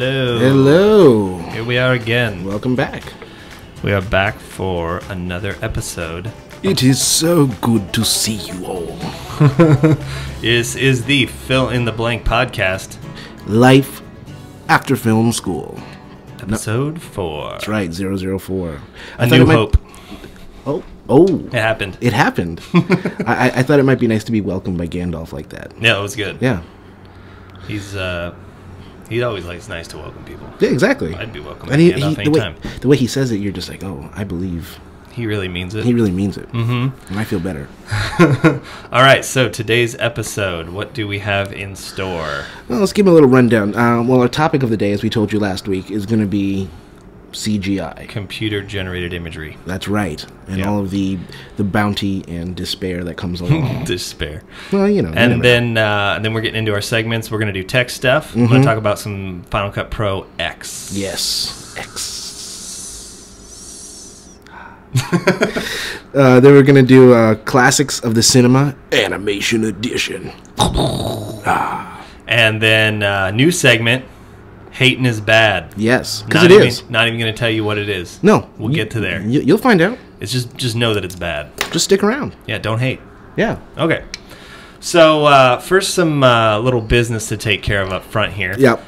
Hello. Hello. Here we are again. Welcome back. We are back for another episode. It is so good to see you all. This is the Fill in the Blank podcast. Life after film school. Episode 4. That's right, 004. A New Hope. Oh. It happened. It happened. I thought it might be nice to be welcomed by Gandalf like that. Yeah, it was good. Yeah. He always likes nice to welcome people. Yeah, exactly. I'd be welcome And Gandalf anytime. the way he says it, you're just like, oh, I believe. He really means it. He really means it. Mm-hmm. And I feel better. All right, so today's episode, what do we have in store? Well, let's give him a little rundown. Our topic of the day, as we told you last week, is going to be CGI. Computer-generated imagery. That's right. And all of the bounty and despair that comes along. Despair. Well, you know. And then we're getting into our segments. We're going to do tech stuff. Mm-hmm. I'm going to talk about some Final Cut Pro X. Yes. X. Then we're going to do Classics of the Cinema Animation Edition. And then new segment, Hatin is bad. Yes, because it is. Not even going to tell you what it is. No. We'll get to there. You'll find out. It's just know that it's bad. Just stick around. Yeah, don't hate. Yeah. Okay. So first, some little business to take care of up front here. Yep.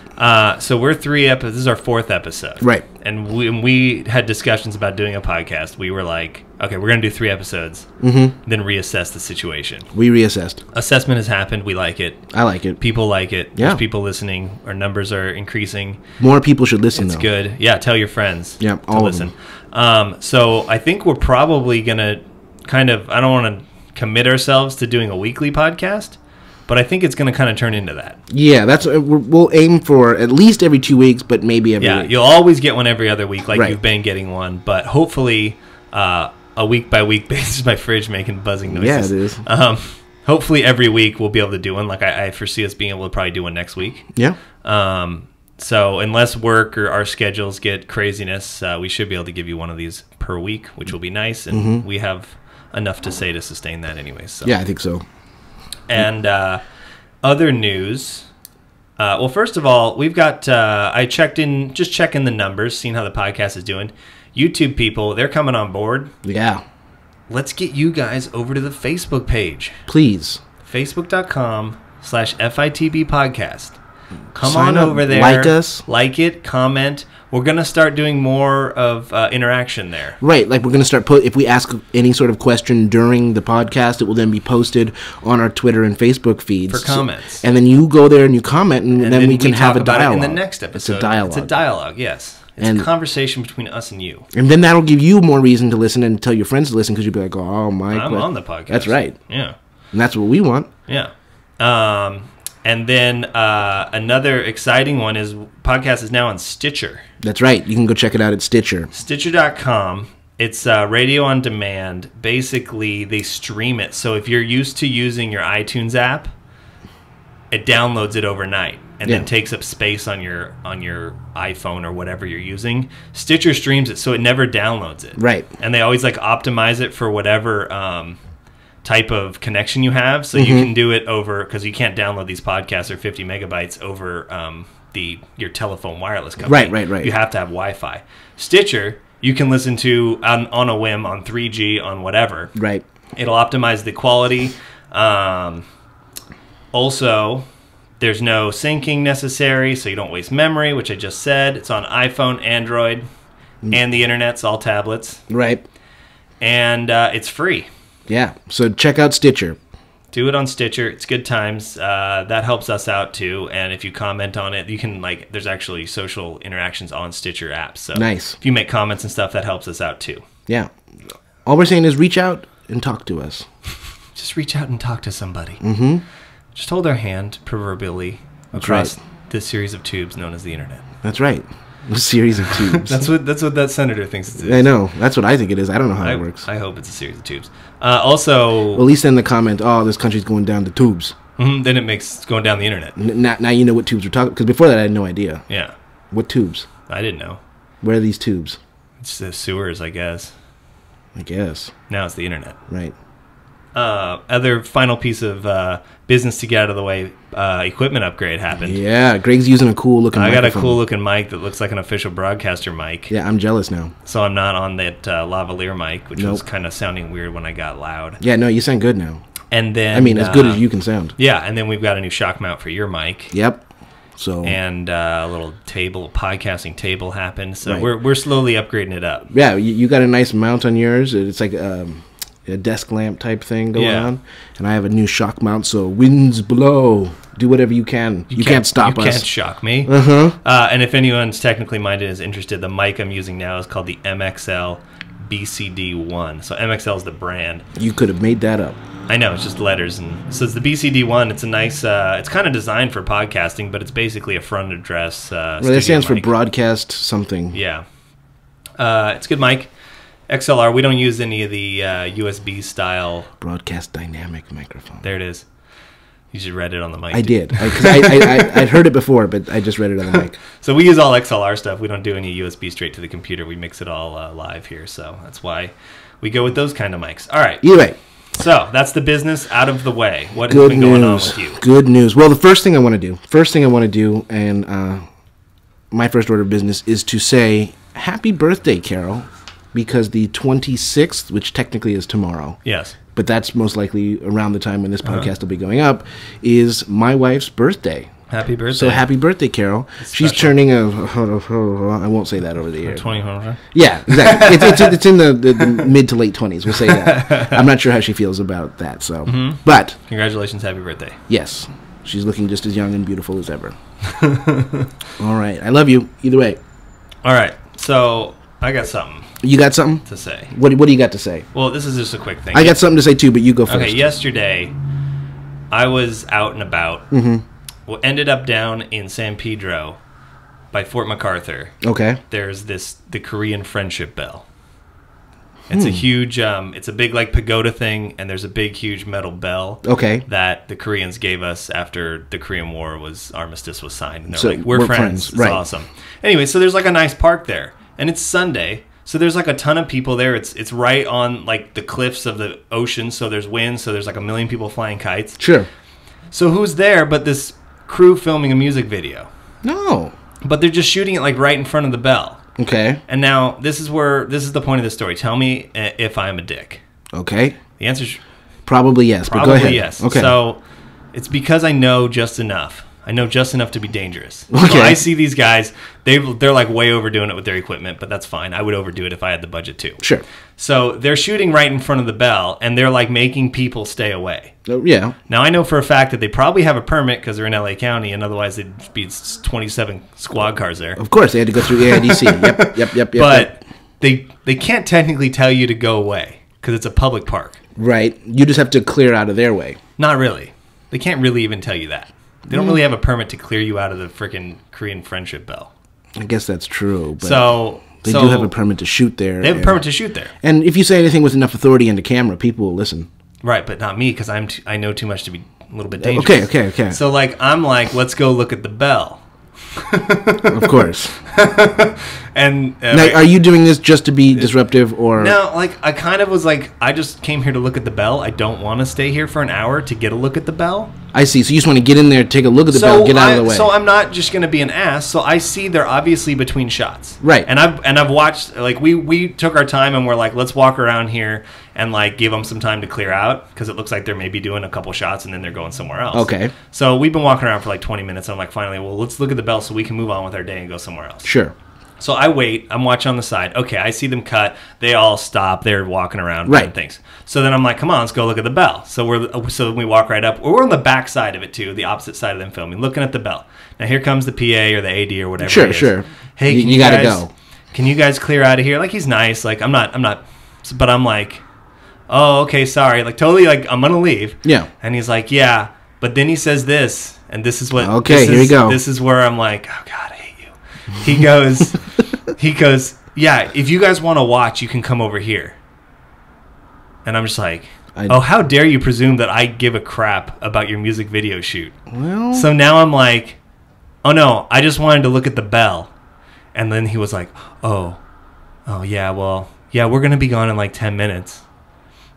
So we're 3 episodes. This is our 4th episode. Right. And when we had discussions about doing a podcast, we were like, okay, we're going to do 3 episodes, then reassess the situation. We reassessed. Assessment has happened. We like it. I like it. People like it. Yeah. There's people listening. Our numbers are increasing. More people should listen, It's though. good. Yeah, tell your friends Yeah, to all of listen. them. So I think we're probably going to kind of, I don't want to commit ourselves to doing a weekly podcast, but I think it's going to kind of turn into that. Yeah, that's we'll aim for at least every 2 weeks, but maybe every week. You'll always get one every other week, like Right. you've been getting one, but hopefully a week-by-week basis. My fridge making buzzing noises. Yeah, it is. Hopefully every week we'll be able to do one. Like I foresee us being able to probably do one next week. Yeah. So unless work or our schedules get craziness, we should be able to give you one of these per week, which will be nice, and we have enough to say to sustain that anyway. So. Yeah, I think so. And other news. Well, first of all, we've got. I just checking the numbers, seeing how the podcast is doing. YouTube people, they're coming on board. Yeah. Let's get you guys over to the Facebook page. Please. Facebook.com/FITB Podcast. Come Sign on up, over there. like us. Like it, comment. We're going to start doing more of interaction there. Right, like we're going to start if we ask any sort of question during the podcast, it will then be posted on our Twitter and Facebook feeds. For comments. And then you go there and you comment, and then we can have a talk about dialogue. it in the next episode. It's a dialogue. It's a dialogue, yes. It's a conversation between us and you. And then that'll give you more reason to listen and tell your friends to listen, because you'll be like, oh, Mike. I'm on the podcast. That's right. Yeah. And that's what we want. Yeah. And then another exciting one is podcast is now on Stitcher. That's right. You can go check it out at Stitcher. Stitcher.com. It's radio on demand. Basically, they stream it. So if you're used to using your iTunes app, it downloads it overnight and then takes up space on your iPhone or whatever you're using. Stitcher streams it, so it never downloads it. Right. And they always like optimize it for whatever type of connection you have, so you can do it over, because you can't download these podcasts or 50 megabytes over your telephone wireless company. Right. You have to have Wi-Fi. Stitcher, you can listen to on a whim on 3G on whatever. Right. It'll optimize the quality. Also, there's no syncing necessary, so you don't waste memory, which I just said. It's on iPhone, Android, and the internet's all tablets. Right. And it's free. Yeah. So check out Stitcher. Do it on Stitcher. It's good times. That helps us out too. And if you comment on it, you can there's actually social interactions on Stitcher apps. So nice. If you make comments and stuff, that helps us out too. Yeah. All we're saying is reach out and talk to us. Just reach out and talk to somebody. Mm-hmm. Just hold their hand, proverbially, across this series of tubes known as the internet. That's right. A series of tubes. That's what that senator thinks it is. I know. That's what I think it is. I don't know how it works. I hope it's a series of tubes. Also, well, at least in the comment, oh, this country's going down the tubes. Then it makes going down the internet. Now you know what tubes we're talking. Because before that, I had no idea. Yeah. What tubes? I didn't know. Where are these tubes? It's the sewers, I guess. I guess. Now it's the internet. Right. other final piece of business to get out of the way, equipment upgrade happened. Yeah, Greg's using a cool looking I got microphone. a cool looking mic that looks like an official broadcaster mic. Yeah, I'm jealous now. So I'm not on that lavalier mic, which Nope. was kind of sounding weird when I got loud. Yeah, no, you sound good now. And then... I mean, as good as you can sound. Yeah, and then we've got a new shock mount for your mic. Yep. So And a little table, podcasting table happened. So Right. we're slowly upgrading it up. yeah, you got a nice mount on yours. It's like a desk lamp type thing going on. And I have a new shock mount, so winds blow. Do whatever you can. You can't stop us. You can't shock me. Uh-huh. And if anyone's technically minded is interested, the mic I'm using now is called the MXL BCD1. So MXL is the brand. You could have made that up. I know, it's just letters. And so it's the BCD1. It's a nice, it's kind of designed for podcasting, but it's basically a front address. Well, that stands mic. for broadcast something. Yeah. It's a good mic. XLR, we don't use any of the USB style. Broadcast dynamic microphone. There it is. You just read it on the mic. I did. Because I'd heard it before, but I just read it on the mic. So we use all XLR stuff. We don't do any USB straight to the computer. We mix it all live here. So that's why we go with those kind of mics. All right. Either way. So that's the business out of the way. What has Good been news. going on with you? Good news. Well, the first thing I want to do, and my first order of business is to say happy birthday, Carol, because the 26th, which technically is tomorrow, Yes. but that's most likely around the time when this podcast will be going up, is my wife's birthday. Happy birthday. So happy birthday, Carol. She's special. turning I won't say that over the air. 20. Yeah, exactly. It's in the mid to late 20s. We'll say that. I'm not sure how she feels about that. So, But, Congratulations. Happy birthday. yes, she's looking just as young and beautiful as ever. All right. I love you. Either way. All right. So I got something You got something? to say. What do you got to say? Well, this is just a quick thing. I got something to say too, but you go first. Okay, yesterday I was out and about. Mm-hmm. Well, ended up down in San Pedro by Fort MacArthur. Okay. There's the Korean friendship bell. It's a huge, it's a big like pagoda thing, and there's a big, huge metal bell. Okay. That the Koreans gave us after the Korean War armistice was signed, and they're So, like, we're friends. It's right. awesome. Anyway, so there's like a nice park there, and it's Sunday, so there's like a ton of people there. It's right on like the cliffs of the ocean, so there's wind, so there's like a million people flying kites. Sure. So who's there but this crew filming a music video? No. But they're just shooting it like right in front of the bell. Okay. And now this is the point of the story. Tell me if I'm a dick. Okay. The answer is Probably yes, but go probably ahead. yes. Okay. So it's because I know just enough. I know just enough to be dangerous. Okay. So I see these guys, they're like way overdoing it with their equipment, but that's fine. I would overdo it if I had the budget too. Sure. So they're shooting right in front of the bell, and they're like making people stay away. Yeah. Now, I know for a fact that they probably have a permit because they're in LA County, and otherwise there'd be 27 squad cars there. Of course, they had to go through AIDC. Yep. But they can't technically tell you to go away because it's a public park. Right. You just have to clear out of their way. Not really. They can't really even tell you that. They don't really have a permit to clear you out of the freaking Korean friendship bell. I guess that's true. But So they do have a permit to shoot there. They have a permit to shoot there. And if you say anything with enough authority and a camera, people will listen. Right, but not me because I know too much to be a little bit dangerous. Okay. So I'm like, let's go look at the bell. Of course. And Now, are you doing this just to be disruptive, or no? Like I kind of was like, I just came here to look at the bell. I don't want to stay here for an hour to get a look at the bell. I see. So you just want to get in there, take a look at the bell, get out of the way. So I'm not just going to be an ass. So I see they're obviously between shots. Right. And I've watched, like, we took our time and we're like, let's walk around here and like give them some time to clear out because it looks like they're maybe doing a couple shots and then they're going somewhere else. Okay. So we've been walking around for like 20 minutes and I'm like, finally, well, let's look at the bell so we can move on with our day and go somewhere else. Sure. So I wait. I'm watching on the side. Okay, I see them cut. They all stop. They're walking around doing things. So then I'm like, come on, let's go look at the bell. So we walk right up. We're on the back side of it too, the opposite side of them filming, looking at the bell. Now here comes the PA or the AD or whatever. Sure. Hey, you gotta go. Can you guys clear out of here? Like he's nice. Like I'm not. But I'm like, oh, okay, sorry. Like totally. Like I'm gonna leave. Yeah. And he's like, yeah. But then he says this, and this is what. Okay, here we go. This is where I'm like, oh God, I hate you. He goes, yeah, if you guys want to watch, you can come over here. And I'm just like, oh, how dare you presume that I give a crap about your music video shoot? Well. So now I'm like, oh no, I just wanted to look at the bell. And then he was like, oh yeah, well, yeah, we're going to be gone in like 10 minutes.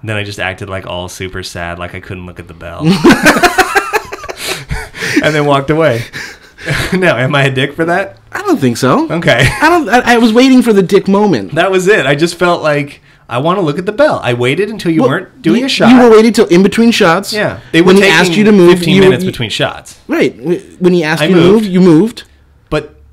Then I just acted like all super sad, like I couldn't look at the bell. And then walked away. Now, am I a dick for that? I don't think so. Okay. I was waiting for the dick moment. That was it. I just felt like I want to look at the bell. I waited until you weren't doing a shot. You were waiting till in between shots. Yeah. They were when he taking asked you to move, 15 minutes between shots. Right. When he asked you to moved. move, you moved.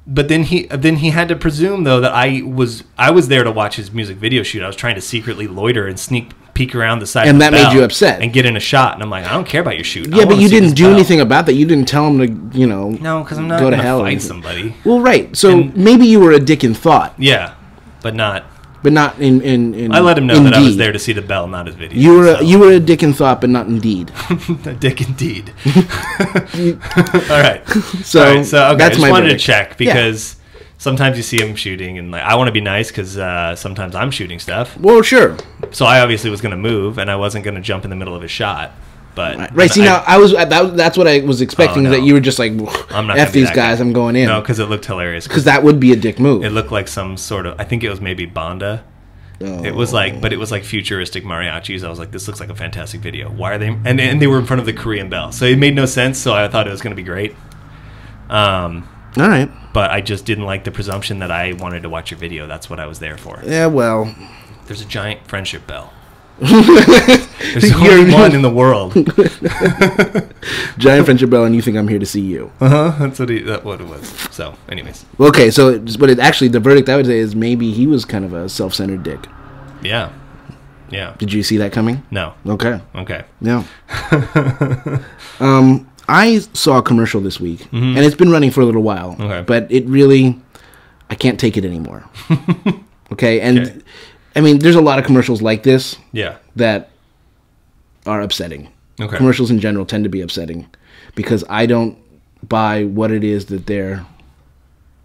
But then he had to presume though that I was there to watch his music video shoot. I was trying to secretly loiter and sneak peek around the side of the bell. And that made you upset. And get in a shot. And I'm like, I don't care about your shoot. Yeah, but you didn't do anything about that. You didn't tell him to, No, because I'm not go going to hell fight somebody. Well, right. So maybe you were a dick in thought. Yeah, but not in I let him know in that I was deed. there to see the bell, not his video. You were a dick in thought, but not in deed. A dick indeed. All right. So okay, that's I just my wanted verdict. to check because sometimes you see him shooting, and like I want to be nice because sometimes I'm shooting stuff. Well, sure. So I obviously was going to move, and I wasn't going to jump in the middle of his shot. But Right. See, now that's what I was expecting. Oh, no. That you were just like, I'm not F gonna be these that guys, guy. I'm going in. No, because it looked hilarious. Because that would be a dick move. It looked like some sort of. I think it was maybe Banda. Oh. It was like futuristic mariachis. I was like, this looks like a fantastic video. Why are they? And they were in front of the Korean bell, so it made no sense. So I thought it was going to be great. All right. But I just didn't like the presumption that I wanted to watch your video. That's what I was there for. Yeah, well. There's a giant friendship bell. There's only one in the world. Giant friendship bell, and you think I'm here to see you. That's what it was. So, anyways. Okay, so the verdict I would say is maybe he was kind of a self-centered dick. Yeah. Did you see that coming? No. Okay. Yeah. I saw a commercial this week, and it's been running for a little while. Okay. But it really, I can't take it anymore. Okay, and I mean, there's a lot of commercials like this. Yeah. That are upsetting. Okay. Commercials in general tend to be upsetting because I don't buy what it is that they're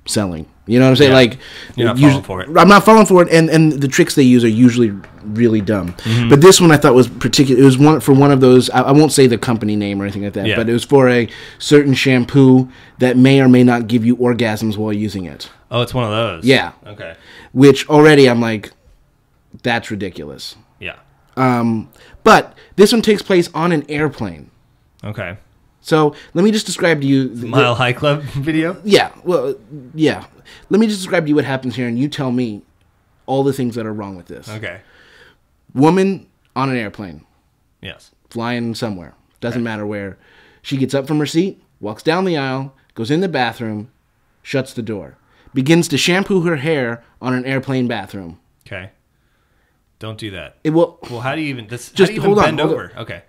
selling. You know what I'm saying? Yeah. Like, you're not falling for it. I'm not falling for it, and the tricks they use are usually really dumb. But this one I thought was particular. It was one of those. I won't say the company name or anything like that, but it was for a certain shampoo that may or may not give you orgasms while using it. Oh, it's one of those. Yeah. Okay. Which already I'm like, that's ridiculous. Yeah. But this one takes place on an airplane. Okay. So let me just describe to you Mile High Club video? Yeah. Well, yeah. Let me just describe to you what happens here, and you tell me all the things that are wrong with this. Okay. Woman on an airplane. Yes. Flying somewhere. Doesn't matter where. She gets up from her seat, walks down the aisle, goes in the bathroom, shuts the door. Begins to shampoo her hair on an airplane bathroom. Okay. Don't do that. Well, how do you even... how just do you even hold on, bend hold over? on. Okay.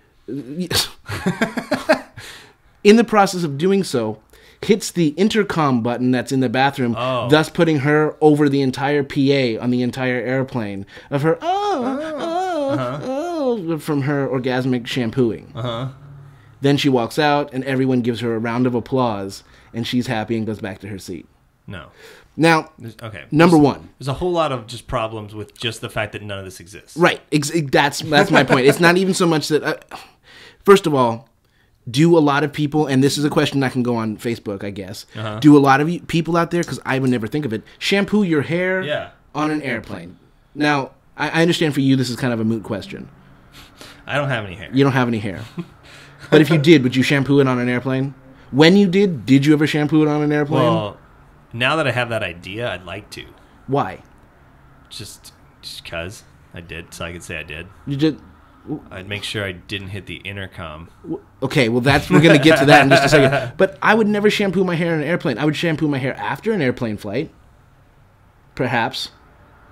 In the process of doing so, hits the intercom button that's in the bathroom, thus putting her over the entire PA on the entire airplane of her from her orgasmic shampooing. Then she walks out, and everyone gives her a round of applause, and she's happy and goes back to her seat. No. Now, okay. Number one. There's a whole lot of just problems with just the fact that none of this exists. Right. That's my point. It's not even so much that... first of all, do a lot of people, and this is a question that can go on Facebook, I guess, do a lot of people out there, because I would never think of it, shampoo your hair on an airplane? Now, I understand for you this is kind of a moot question. I don't have any hair. You don't have any hair. But if you did, would you shampoo it on an airplane? When you did you ever shampoo it on an airplane? Well, now that I have that idea, I'd like to. Why? Just because I did, so I could say I did. You just... I'd make sure I didn't hit the intercom. Okay, well, we're going to get to that in just a second. But I would never shampoo my hair on an airplane. I would shampoo my hair after an airplane flight. Perhaps.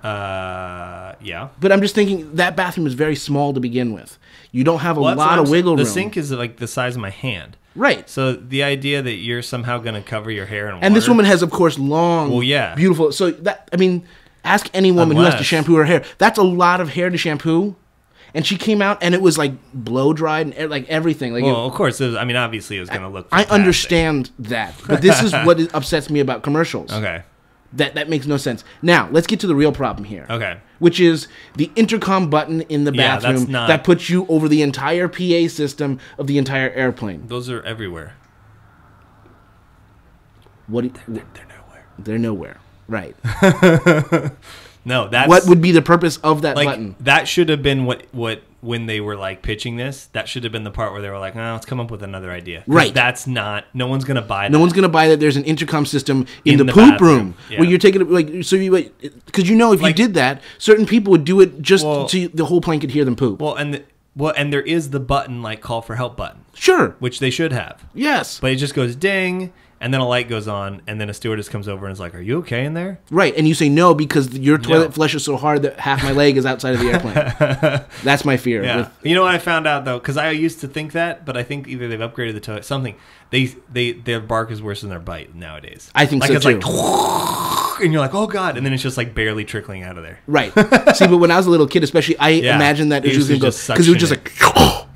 Yeah. But I'm just thinking, that bathroom is very small to begin with. You don't have a lot of wiggle room. The sink is like the size of my hand. Right. So the idea that you're somehow going to cover your hair in water... And this woman has, of course, long, beautiful... So, ask any woman who has to shampoo her hair. That's a lot of hair to shampoo. And she came out, and it was, like, blow-dried and, like, everything. Like, of course. Obviously, it was going to look fantastic. I understand that. But this is what upsets me about commercials. Okay. That makes no sense. Now, let's get to the real problem here. Okay. Which is the intercom button in the bathroom that puts you over the entire PA system of the entire airplane. Those are everywhere. They're nowhere. They're nowhere. Right. No, that's... What would be the purpose of that button? That should have been what when they were like pitching this, that should have been the part where they were like, let's come up with another idea. Right. That's not, no one's going to buy that. No one's going to buy that there's an intercom system in the poop bathroom. room where you're taking it, like, so you, because if you did that, certain people would do it just so the whole plane could hear them poop. And there is the button, like call for help button. Sure. Which they should have. Yes. But it just goes ding, and then a light goes on, and then a stewardess comes over and is like, are you okay in there? Right. And you say no because your toilet flushes so hard that half my leg is outside of the airplane. That's my fear. Yeah. You know what I found out, though? Because I used to think that, but I think either they've upgraded the toilet, something. Their bark is worse than their bite nowadays. I think so, it's too. Like, and you're like, oh, God. And then it's just like barely trickling out of there. Right. See, but when I was a little kid, especially, I imagined that it was going to go, because it was just like,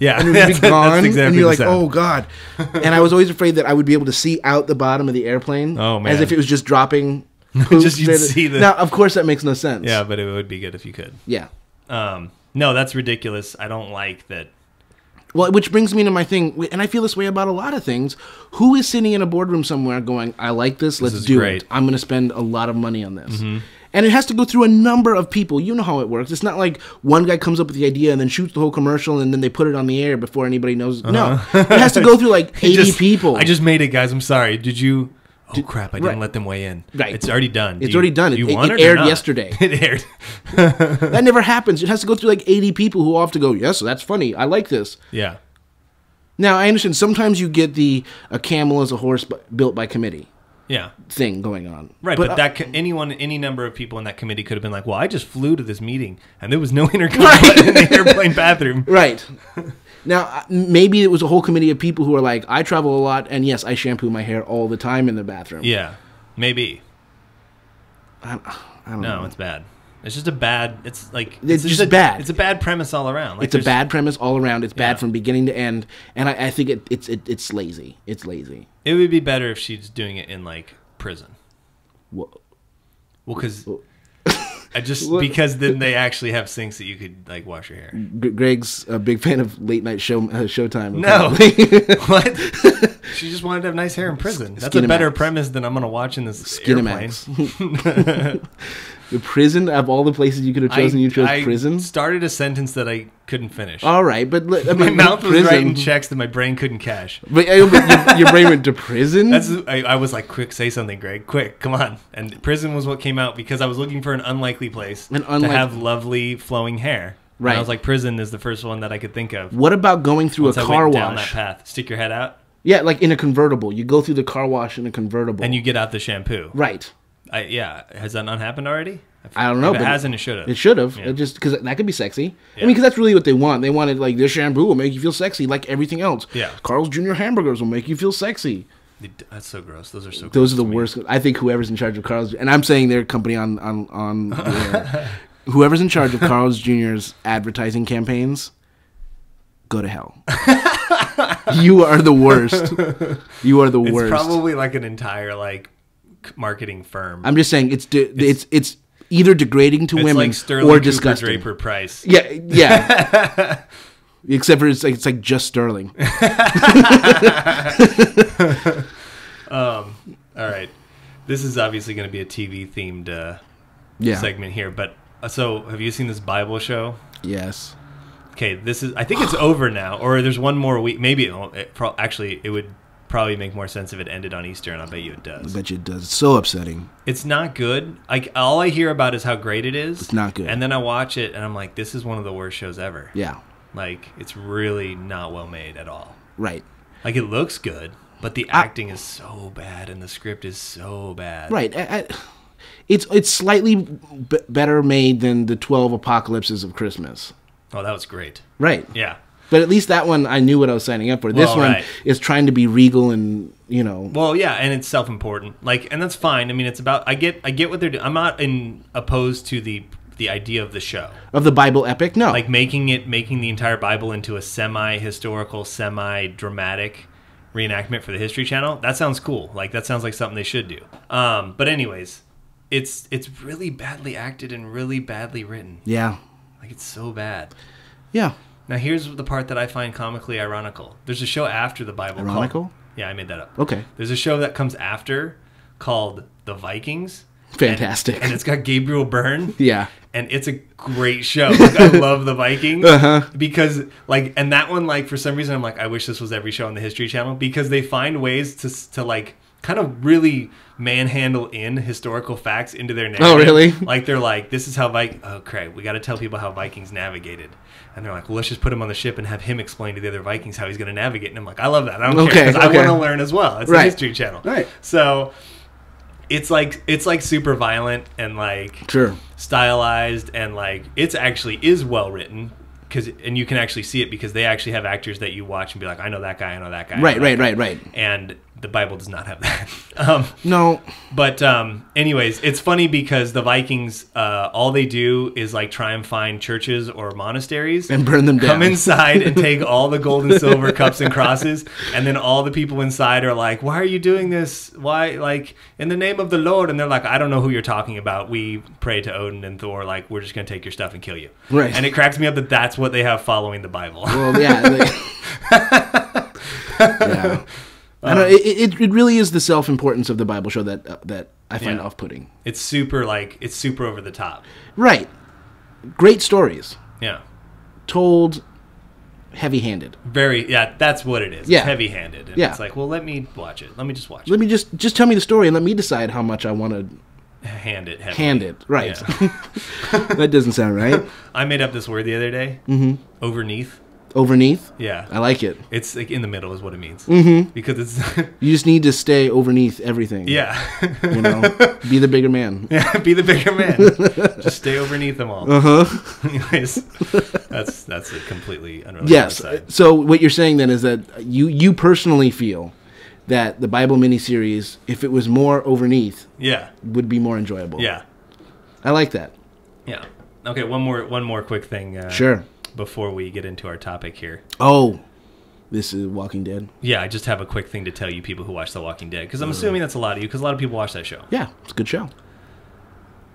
yeah, and it would be gone, exactly and you're like, oh, God. And I was always afraid that I would be able to see out the bottom of the airplane. Oh, man. As if it was just dropping poop. Just you'd see the... Now, of course, that makes no sense. Yeah, but it would be good if you could. Yeah. No, that's ridiculous. I don't like that. Well, which brings me to my thing, and I feel this way about a lot of things. Who is sitting in a boardroom somewhere going, I like this, let's do it. I'm going to spend a lot of money on this. Mm-hmm. And it has to go through a number of people. You know how it works. It's not like one guy comes up with the idea and then shoots the whole commercial and then they put it on the air before anybody knows. No, it has to go through like 80 people. I just made it, guys. I'm sorry. Did you... Oh, crap. I didn't let them weigh in. Right. It's already done. It's already done. It aired yesterday. It aired. That never happens. It has to go through like 80 people who all have to go, yes, that's funny. I like this. Yeah. Now, I understand sometimes you get a camel as a horse built by committee. Yeah. Thing going on. Right, but any number of people in that committee could have been like, well, I just flew to this meeting, and there was no intercom button in the airplane bathroom. Right. Now, maybe it was a whole committee of people who are like, I travel a lot, and yes, I shampoo my hair all the time in the bathroom. Yeah, maybe. I don't know. No, it's bad. It's just a bad. It's like it's just bad. It's a bad premise all around. Like it's a bad premise all around. It's bad from beginning to end, and I think it's lazy. It's lazy. It would be better if she's doing it in like prison. Whoa. Well, because because then they actually have sinks that you could like wash your hair. Greg's a big fan of late night Showtime. No, what? She just wanted to have nice hair in prison. That's a better premise than I'm going to watch in this airplane. The prison, of all the places you could have chosen, you chose prison? I started a sentence that I couldn't finish. All right, but I mean, my mouth was writing checks that my brain couldn't cash. But your brain went to prison? I was like, quick, say something, Greg. Quick, come on. And prison was what came out because I was looking for an unlikely place to have lovely flowing hair. Right. And I was like, prison is the first one that I could think of. What about going through a car wash? Down that path. Stick your head out? Yeah, like in a convertible. You go through the car wash in a convertible. And you get out the shampoo. Right. Has that not happened already? I don't know. If it hasn't, it should have. It should have. Yeah. Just because that could be sexy. Yeah. I mean, because that's really what they want. They wanted like their shampoo will make you feel sexy, like everything else. Yeah. Carl's Jr. hamburgers will make you feel sexy. That's so gross. Those are so. Those are the worst. I think whoever's in charge of Carl's, and I'm saying their company on whoever's in charge of Carl's Jr.'s advertising campaigns, go to hell. You are the worst. You are the worst. It's probably like an entire like marketing firm. I'm just saying it's either degrading to women like Sterling or Cooper, disgusting. Draper Price. Yeah. Except for it's like just Sterling. All right. This is obviously going to be a TV themed segment here, but so have you seen this Bible show? Yes. Okay, I think it's over now, or there's one more week. Maybe it would probably make more sense if it ended on Easter, and I bet you it does. I bet you it does. It's so upsetting. It's not good. All I hear about is how great it is. It's not good. And then I watch it, and I'm like, this is one of the worst shows ever. Yeah. Like, it's really not well made at all. Right. Like, it looks good, but the acting is so bad, and the script is so bad. Right. It's slightly better made than the 12 Apocalypses of Christmas. Oh, that was great. Right. Yeah. But at least that one, I knew what I was signing up for. This one is trying to be regal and, Well, yeah, and it's self-important. Like, and that's fine. I mean, it's about. I get what they're doing. I'm not opposed to the idea of the show of the Bible epic. No, like making the entire Bible into a semi-historical, semi-dramatic reenactment for the History Channel. That sounds cool. Like that sounds like something they should do. But anyways, it's really badly acted and really badly written. Yeah. Like, it's so bad. Yeah. Now, here's the part that I find comically ironical. There's a show after the Bible Ironical? Yeah, I made that up. Okay. There's a show that comes after called The Vikings. Fantastic. And it's got Gabriel Byrne. Yeah. and it's a great show. Like, I love the Vikings because like, and that one, like, for some reason I'm like, I wish this was every show on the History Channel, because they find ways to like kind of really manhandle in historical facts into their narrative. Oh, really? Like, they're like, this is how oh crap, we got to tell people how Vikings navigated. And they're like, well, let's just put him on the ship and have him explain to the other Vikings how he's going to navigate. And I'm like, I love that. I don't care, because I want to learn as well. It's a History Channel. Right. So it's like super violent and like stylized, and like it's actually is well written, and you can actually see it because they actually have actors that you watch and be like, I know that guy, I know that guy. Right. And the Bible does not have that. No. But anyways, it's funny because the Vikings, all they do is like try and find churches or monasteries and burn them down. Come inside and take all the gold and silver cups and crosses, and then all the people inside are like, "Why are you doing this? Why, like, in the name of the Lord?" And they're like, "I don't know who you're talking about. We pray to Odin and Thor. Like, we're just gonna take your stuff and kill you." Right. And it cracks me up that that's what they have following the Bible. Well, yeah. Yeah. I don't know, it really is the self-importance of the Bible show that I find off-putting. It's super over the top. Right. Great stories. Yeah. Told heavy-handed. Very, that's what it is. Yeah. It's heavy-handed. And it's like, well, let me watch it. Let me just watch it. Let me just tell me the story and let me decide how much I want to hand it. Hand it. Right. Yeah. That doesn't sound right. I made up this word the other day. Overneath. Overneath? Yeah. I like it. It's like in the middle is what it means. Because it's... You just need to stay overneath everything. Yeah. You know? Be the bigger man. Yeah, be the bigger man. Just stay overneath them all. Anyways, that's a completely unrelated side. So what you're saying then is that you personally feel that the Bible miniseries, if it was more overneath, would be more enjoyable. Yeah. I like that. Yeah. Okay, one more quick thing. Sure. Before we get into our topic here. Oh, this is Walking Dead? Yeah, I just have a quick thing to tell you people who watch The Walking Dead, because I'm assuming that's a lot of you, because a lot of people watch that show. Yeah, it's a good show.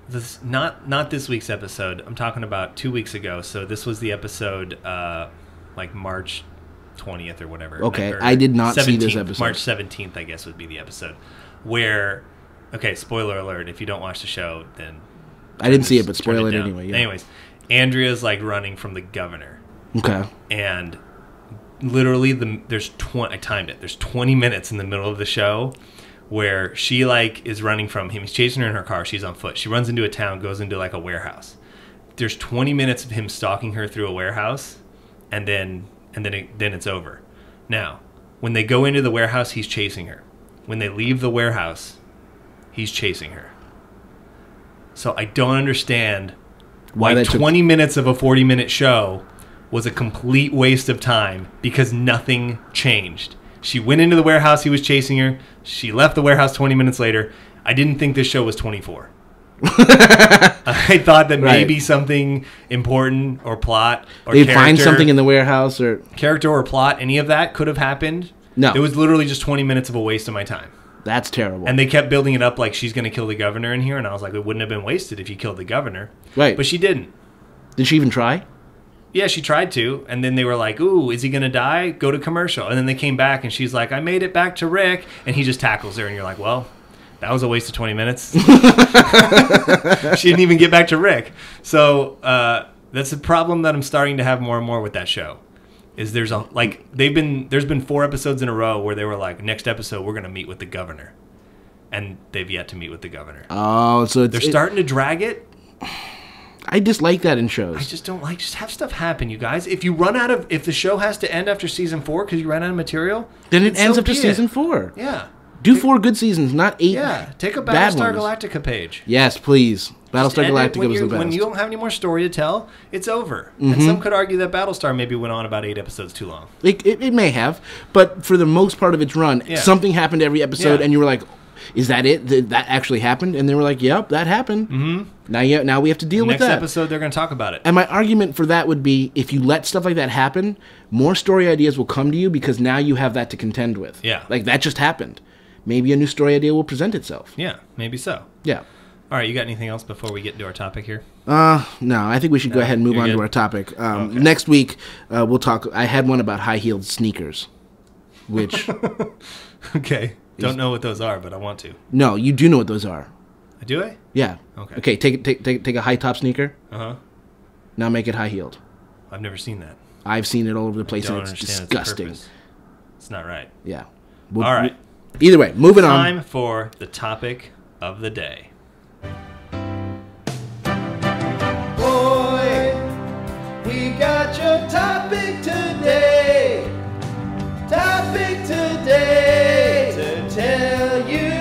This not this week's episode. I'm talking about 2 weeks ago. So this was the episode like March 20th or whatever. Okay, or I did not 17th, see this episode. March 17th, I guess, would be the episode. Where, okay, spoiler alert, if you don't watch the show, then... I didn't see it, but spoil it anyway. Yeah. Anyways, Andrea's like running from the governor. Okay. And literally, I timed it. There's 20 minutes in the middle of the show where she like is running from him. He's chasing her in her car. She's on foot. She runs into a town, goes into like a warehouse. There's 20 minutes of him stalking her through a warehouse, and then it's over. Now, when they go into the warehouse, he's chasing her. When they leave the warehouse, he's chasing her. So I don't understand why 20 minutes of a 40-minute show was a complete waste of time, because nothing changed. She went into the warehouse, he was chasing her. She left the warehouse 20 minutes later. I didn't think this show was 24. I thought that maybe something important or plot or they'd find something in the warehouse or... Character or plot, any of that could have happened. No. It was literally just 20 minutes of a waste of my time. That's terrible. And they kept building it up like she's going to kill the governor in here, and I was like, it wouldn't have been wasted if you killed the governor. Right. But she didn't. Did she even try? Yeah, she tried to, and then they were like, ooh, is he going to die? Go to commercial. And then they came back, and she's like, I made it back to Rick, and he just tackles her, and you're like, well, that was a waste of 20 minutes. She didn't even get back to Rick. So that's a problem that I'm starting to have more and more with that show. Is there's been 4 episodes in a row where they were like, next episode we're going to meet with the governor, and they've yet to meet with the governor. Oh, so they're starting to drag it. I dislike that in shows. I just don't like. Just have stuff happen, you guys. If the show has to end after season 4 because you ran out of material, then it ends after season 4. Yeah. Do 4 good seasons, not 8. Yeah. Take a Battlestar Galactica page. Yes, please. Battlestar Galactica was the best. When you don't have any more story to tell, it's over. And some could argue that Battlestar maybe went on about 8 episodes too long. It may have, but for the most part of its run, something happened every episode, and you were like, is that it? Did that actually happened? And they were like, yep, that happened. Mm-hmm. Now we have to deal with that. Next episode, they're going to talk about it. And my argument for that would be, if you let stuff like that happen, more story ideas will come to you because now you have that to contend with. Yeah. Like, that just happened. Maybe a new story idea will present itself. Yeah, maybe so. Yeah. All right, you got anything else before we get into our topic here? No, I think we should go ahead and move on to our topic. Okay. Next week, we'll talk. I had one about high-heeled sneakers, which... Okay. Don't know what those are, but I want to. No, you do know what those are. Do I? Yeah. Okay. Okay. Take a high top sneaker. Now make it high heeled. I've never seen that. I've seen it all over the place, I don't and it's understand disgusting. It's not right. Yeah. All right. Either way, moving on. Time for the topic of the day. Boy, we got your topic today. Topic today to tell you.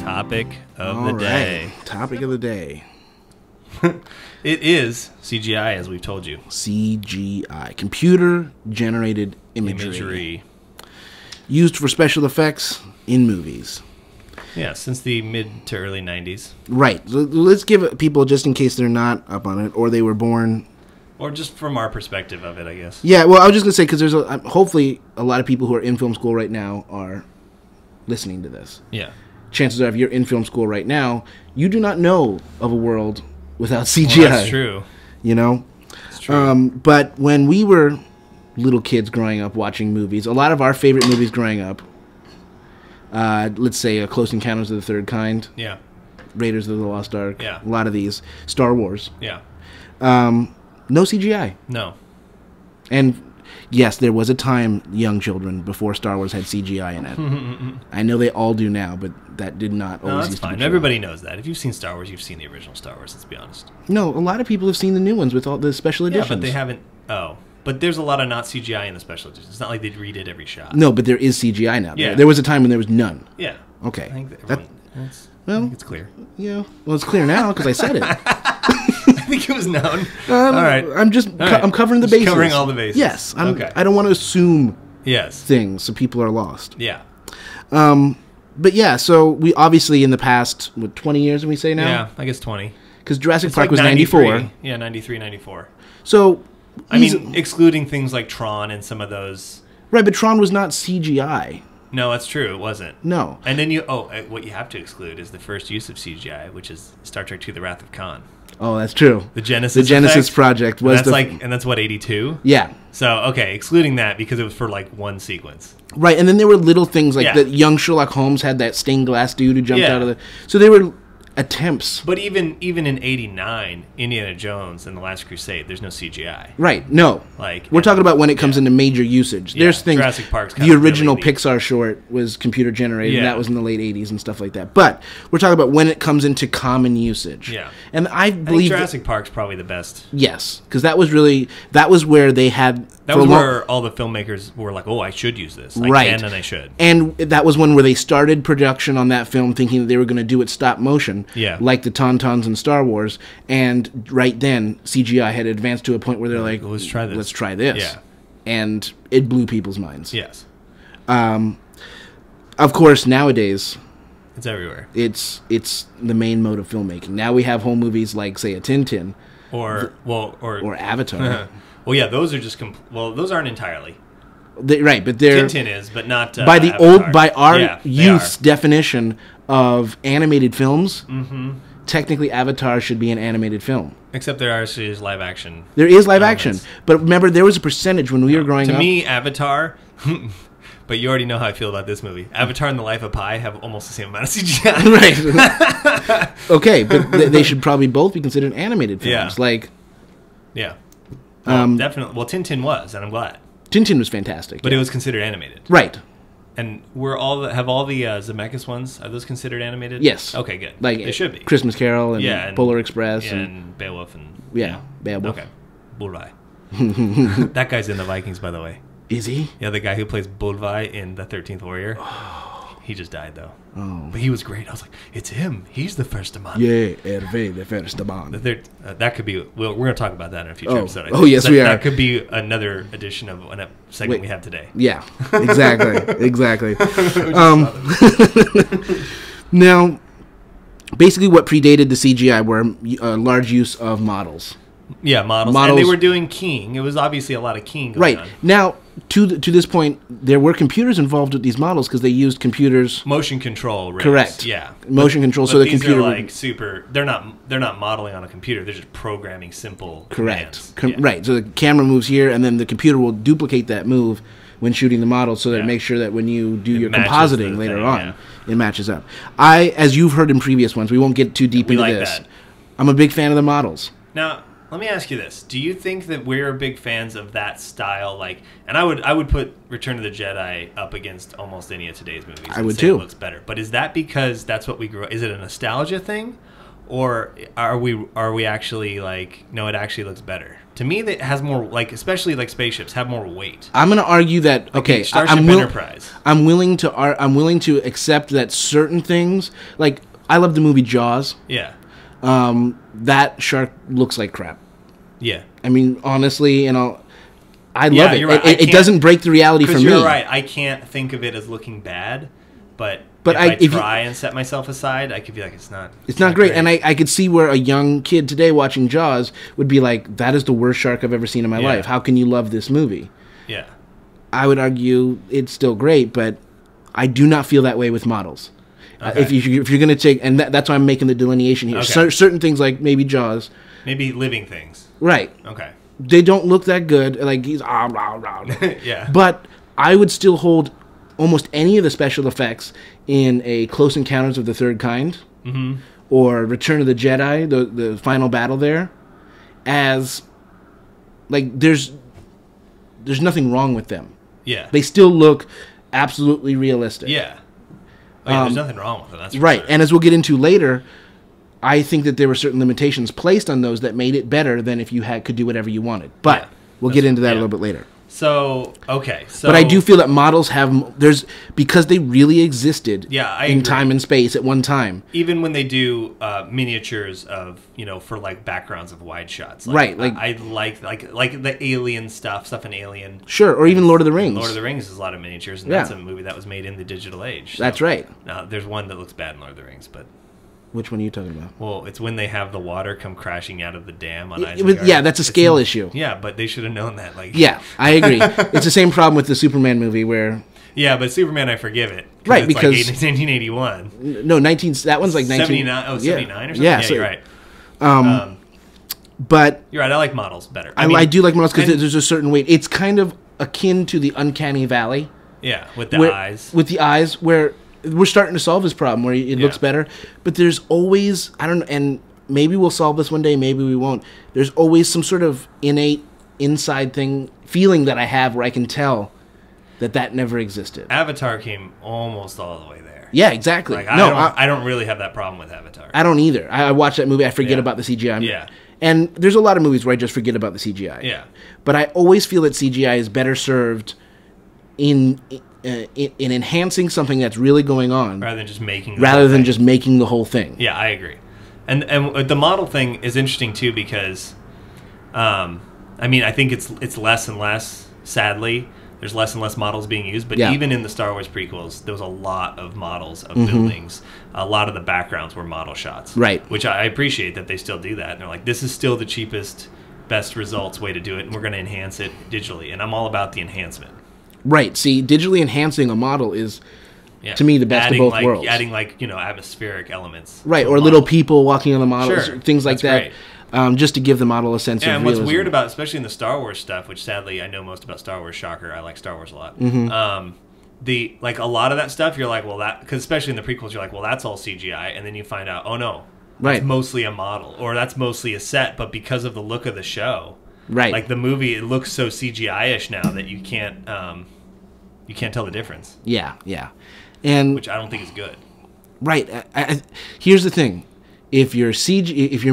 Topic of All the right. day. Topic of the day. It is CGI, as we've told you. CGI. Computer generated imagery. Used for special effects in movies. Yeah, since the mid to early 90s. Right. So let's give people, just in case they're not up on it, or they were born... Or just from our perspective of it, I guess. Yeah, well, I was just going to say, because there's hopefully a lot of people who are in film school right now are listening to this. Yeah. Chances are, if you're in film school right now, you do not know of a world without CGI. Well, that's true. You know? It's true. But when we were little kids growing up watching movies, a lot of our favorite movies growing up, let's say Close Encounters of the Third Kind, Yeah. Raiders of the Lost Ark, Yeah. a lot of these, Star Wars, Yeah. no CGI. No. And yes, there was a time, young children, before Star Wars had CGI in it. I know they all do now, but that did not No, always that's used to be fine. true. Everybody knows that. If you've seen Star Wars, you've seen the original Star Wars, let's be honest. No, a lot of people have seen the new ones with all the special editions. Yeah, but they haven't... Oh. But there's a lot of not CGI in the special editions. It's not like they redid every shot. No, but there is CGI now. Yeah. There was a time when there was none. Yeah. Okay. I think That- I well, think it's clear. yeah. Well, it's clear now because I said it. I think it was known. All right. I'm just right. I'm covering the Just bases. covering all the bases. Yes. Okay. I don't want to assume Yes. things so people are lost. Yeah. But yeah, so we obviously in the past, 20 years we say now? Yeah, I guess 20. Because Jurassic It's Park like was 93. 94. Yeah, 93, 94. So, I mean, excluding things like Tron and some of those. right, but Tron was not CGI. No, that's true. It wasn't. No. And then what you have to exclude is the first use of CGI, which is Star Trek II: The Wrath of Khan. Oh, that's true. The Genesis effect. project And was that's what, 82? Yeah. So, okay, excluding that because it was for like one sequence. Right, and then there were little things like Yeah. that young Sherlock Holmes had that stained glass dude who jumped Yeah. out of the... So they were attempts. But even in 89, Indiana Jones and The Last Crusade, there's no CGI. Right, no. Like We're talking about when it comes into major usage. There's things... Jurassic Park's kind the of original really Pixar short was computer generated, and Yeah. that was in the late 80s and stuff like that. But we're talking about when it comes into common usage. Yeah. And I I think believe... Jurassic Park's probably the best. Yes, because that was where they had... That for was a long- where all the filmmakers were like, oh, I should use this. I Right. can and I should. And that was one where they started production on that film thinking that they were going to do it stop motion, Yeah. like the Tauntauns in Star Wars. And right then, CGI had advanced to a point where they're like, Let's try this. Let's try this. Yeah. And it blew people's minds. Yes. Of course, nowadays, It's everywhere. it's the main mode of filmmaking. Now we have whole movies like, say, a Tintin Or Avatar. well, yeah, those are just those aren't entirely. Right, but they're... Tintin is, but not by the Avatar. by our Yeah, they youth's are. definition of animated films, technically Avatar should be an animated film. Except there actually is live action. There is live action, elements. but remember there was a percentage when we were growing To up. me, Avatar. But you already know how I feel about this movie. Avatar and The Life of Pi have almost the same amount of CGI. Right. Okay, but they should probably both be considered animated films. Yeah. Like Yeah. Well, definitely. Well, Tintin was, and I'm glad. Tintin was fantastic. But it was considered animated. right. And have all the Zemeckis ones, are those considered animated? Yes. Okay, good. Like they should be. Christmas Carol and Yeah, and- Polar Express Yeah, and and Beowulf and... yeah, Beowulf. Okay. Bullseye. That guy's in the Vikings, by the way. Is he? Yeah, the guy who plays Bullseye in the 13th Warrior. He just died, though. Oh. But he was great. I was like, it's him. He's the first man. Yeah, Hervé the first man. That could be... We're going to talk about that in a future Oh. episode. I Oh, think. yes, we are. That could be another edition of a segment we have today. Yeah, exactly, exactly. Now, basically, what predated the CGI were large use of models. Yeah, models. And they were doing keying. It was obviously a lot of keying going Right on. now, to this point, there were computers involved with these models because they used computers. Motion control rigs. Correct. Yeah. Motion control. But So the these computer are would- like super. They're not modeling on a computer. They're just programming simple Correct. commands. Yeah. Right. So the camera moves here, and then the computer will duplicate that move when shooting the model, so that Yeah. it makes sure that when you do your matches compositing the later thing, on, yeah. it matches up. As you've heard in previous ones, we won't get too deep into like this. that. I'm a big fan of the models. Now, let me ask you this: do you think that we're big fans of that style? Like, and I would put Return of the Jedi up against almost any of today's movies. I would say too. It looks better, but is that because that's what we grew up? Is it a nostalgia thing, or are we actually like, no, it actually looks better? To me, that has more, like, especially like spaceships have more weight. I'm going to argue that Starship Enterprise. I'm willing to accept that certain things, like I love the movie Jaws. Yeah. That shark looks like crap. Yeah. I mean, honestly, I love it. You're right. It doesn't break the reality for me. Because you're right. I can't think of it as looking bad, but if I try and set myself aside, I could be like, it's not great. And I could see where a young kid today watching Jaws would be like, that is the worst shark I've ever seen in my life. How can you love this movie? Yeah. I would argue it's still great, but I do not feel that way with models. Okay. If you're going to take, and that's why I'm making the delineation here. Okay. Certain things like maybe Jaws. Maybe living things. Right. Okay. They don't look that good. Like he's rah, rah. Yeah. But I would still hold almost any of the special effects in a Close Encounters of the Third Kind or Return of the Jedi, the final battle there, as like there's nothing wrong with them. Yeah. They still look absolutely realistic. Yeah. Oh, yeah, there's nothing wrong with it. That's for Right. sure. And as we'll get into later, I think that there were certain limitations placed on those that made it better than if you could do whatever you wanted. But Yeah. we'll get into that a little bit later. So, okay. So, But I do feel that models because they really existed I in agree. time and space at one time. even when they do miniatures of, for like backgrounds of wide shots. Right, I like the Alien stuff in Alien. Sure, or even Lord of the Rings. Lord of the Rings is a lot of miniatures, and Yeah. that's a movie that was made in the digital age. That's right. Now, there's one that looks bad in Lord of the Rings, but... Which one are you talking about? Well, it's when they have the water come crashing out of the dam on Yeah, Isengard. that's a scale issue. Yeah, but they should have known that. Yeah, I agree. It's the same problem with the Superman movie where... Yeah, but Superman, I forgive it. Right, it's because... like 1981. No, that one's like 79, 79 or something? Yeah, You're right. But... You're right, I like models better. I do like models because there's a certain weight. It's kind of akin to the Uncanny Valley. Yeah, with the eyes. With the eyes, where we're starting to solve this problem, where it looks better. But there's always, I don't know, and maybe we'll solve this one day, maybe we won't. There's always some sort of innate inside feeling that I have where I can tell that never existed. Avatar came almost all the way there. Yeah, exactly. Like, I don't really have that problem with Avatar. I don't either. I watch that movie, I forget about the CGI. Yeah. And there's a lot of movies where I just forget about the CGI. Yeah. But I always feel that CGI is better served in enhancing something that's really going on rather than just making the whole thing. Yeah, I agree. And the model thing is interesting too because I think it's less and less, sadly. There's less and less models being used, but even in the Star Wars prequels, there was a lot of models of buildings. A lot of the backgrounds were model shots. Right. Which I appreciate that they still do that. And they're like, this is still the cheapest, best results way to do it, and we're going to enhance it digitally. And I'm all about the enhancement. Right. See, digitally enhancing a model is, to me, the best of both worlds. Adding, atmospheric elements. Right, or little people walking on the model, things like that. Great. Just to give the model a sense of realism. And what's weird about, especially in the Star Wars stuff, which sadly I know most about Star Wars, shocker, I like Star Wars a lot. A lot of that stuff, you're like, well, because especially in the prequels, you're like, well, that's all CGI, and then you find out, oh no, that's mostly a model, or that's mostly a set, but because of the look of the show, like the movie, it looks so CGI-ish now that you can't tell the difference. Yeah, and which I don't think is good. Right. Here's the thing: if your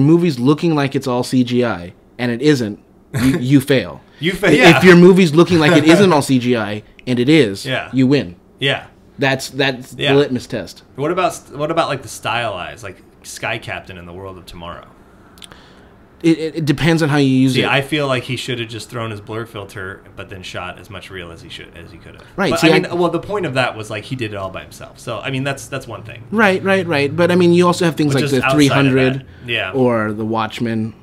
movie's looking like it's all CGI and it isn't, you fail. You fail. Yeah. If your movie's looking like it isn't all CGI and it is, you win. Yeah. That's the litmus test. What about like the stylized, like Sky Captain in the World of Tomorrow? It depends on how you use it. I feel like he should have just thrown his blur filter, but then shot as much real as he could have. Right. But, the point of that was like he did it all by himself. So that's one thing. Right. But you also have things like the 300, or the Watchmen.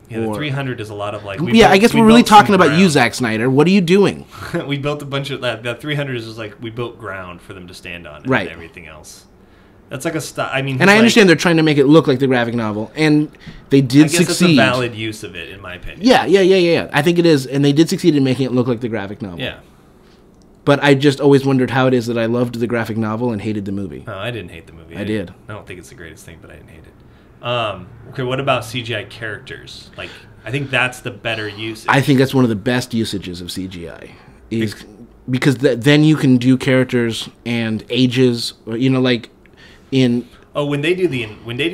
Yeah, the 300 is a lot of like. I guess we're really talking about you, Zack Snyder. What are you doing? We built a bunch of that. That 300 is just like we built ground for them to stand on, and everything else. That's like a style. And I understand they're trying to make it look like the graphic novel, and they did succeed. That's a valid use of it, in my opinion. Yeah. I think it is, and they did succeed in making it look like the graphic novel. Yeah. But I just always wondered how it is that I loved the graphic novel and hated the movie. Oh, I didn't hate the movie. I did. I don't think it's the greatest thing, but I didn't hate it. Okay, what about CGI characters? Like, I think that's the better usage. I think that's one of the best usages of CGI. Because then you can do characters and ages, like in... Oh, when they do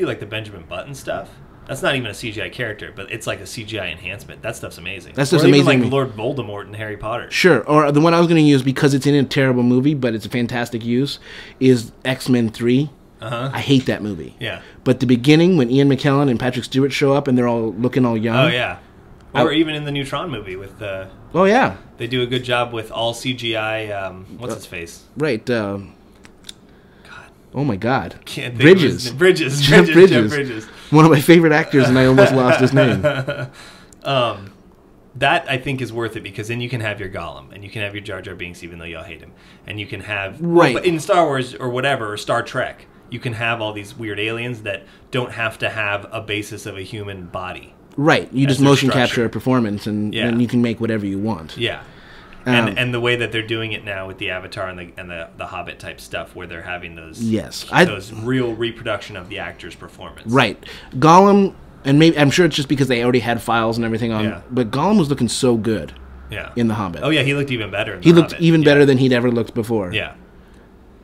like the Benjamin Button stuff, that's not even a CGI character, but it's like a CGI enhancement. That stuff's amazing. That stuff's or even amazing. like Lord Voldemort in Harry Potter. Sure. Or the one I was going to use, because it's in a terrible movie, but it's a fantastic use, is X-Men 3. Uh-huh. I hate that movie. Yeah. But the beginning, when Ian McKellen and Patrick Stewart show up and they're all looking all young. Oh, yeah. Or even in the new Tron movie with... oh, yeah. They do a good job with all CGI... what's his face? Right. Oh my God! Can't think Bridges. Of his, Jeff Bridges. One of my favorite actors, and I almost lost his name. That I think is worth it, because then you can have your Gollum and you can have your Jar Jar Binks, even though y'all hate him, and you can have in Star Wars or whatever, or Star Trek, you can have all these weird aliens that don't have to have a basis of a human body. Right. You just motion capture a performance, and then you can make whatever you want. Yeah. And the way that they're doing it now with the Avatar and the Hobbit type stuff, where they're having those those real reproduction of the actor's performance. Right, Gollum, and maybe I'm sure it's just because they already had files and everything on. Yeah. But Gollum was looking so good. Yeah. In the Hobbit. Oh yeah, he looked even better. He looked even better than he'd ever looked before. Yeah.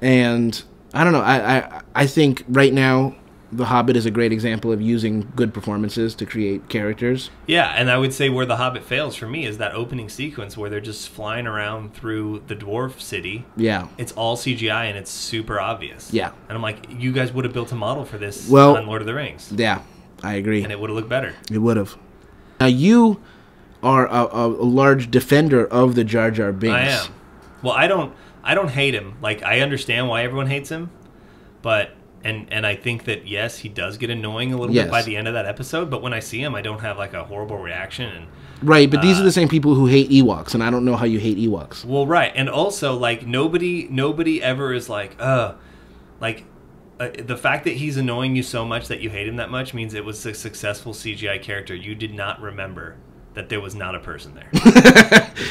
And I don't know. I think right now The Hobbit is a great example of using good performances to create characters. Yeah, and I would say where The Hobbit fails for me is that opening sequence where they're just flying around through the dwarf city. Yeah. It's all CGI and it's super obvious. Yeah. And I'm like, you guys would have built a model for this on Lord of the Rings. Yeah, I agree. And it would have looked better. It would have. Now, you are a large defender of the Jar Jar Binks. I am. Well, I don't hate him. Like, I understand why everyone hates him, but... And I think that, yes, he does get annoying a little bit by the end of that episode, but when I see him, I don't have, like, a horrible reaction. And right, but these are the same people who hate Ewoks, and I don't know how you hate Ewoks. Well, right, and also, like, nobody ever is like, the fact that he's annoying you so much that you hate him that much means it was a successful CGI character. You did not remember that there was not a person there.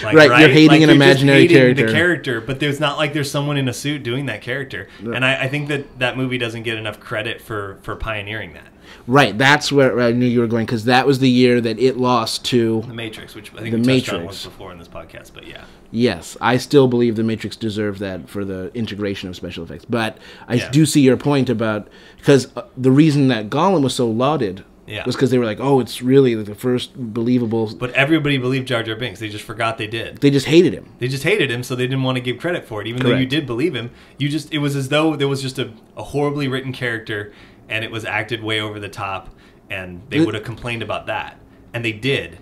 Like, right, you're hating an imaginary character. The character, but there's not like there's someone in a suit doing that character. No. And I think that movie doesn't get enough credit for pioneering that. Right, that's where I knew you were going, because that was the year that it lost to... The Matrix, which I think we touched on once before in this podcast, but yeah. Yes, I still believe The Matrix deserved that for the integration of special effects. But I do see your point about... Because the reason that Gollum was so lauded... Yeah. Was because they were like, oh, it's really like the first believable... But everybody believed Jar Jar Binks. They just forgot they did. They just hated him. They just hated him, so they didn't want to give credit for it. Even though you did believe him, it was as though there was just a horribly written character, and it was acted way over the top, and they would have complained about that. And they did.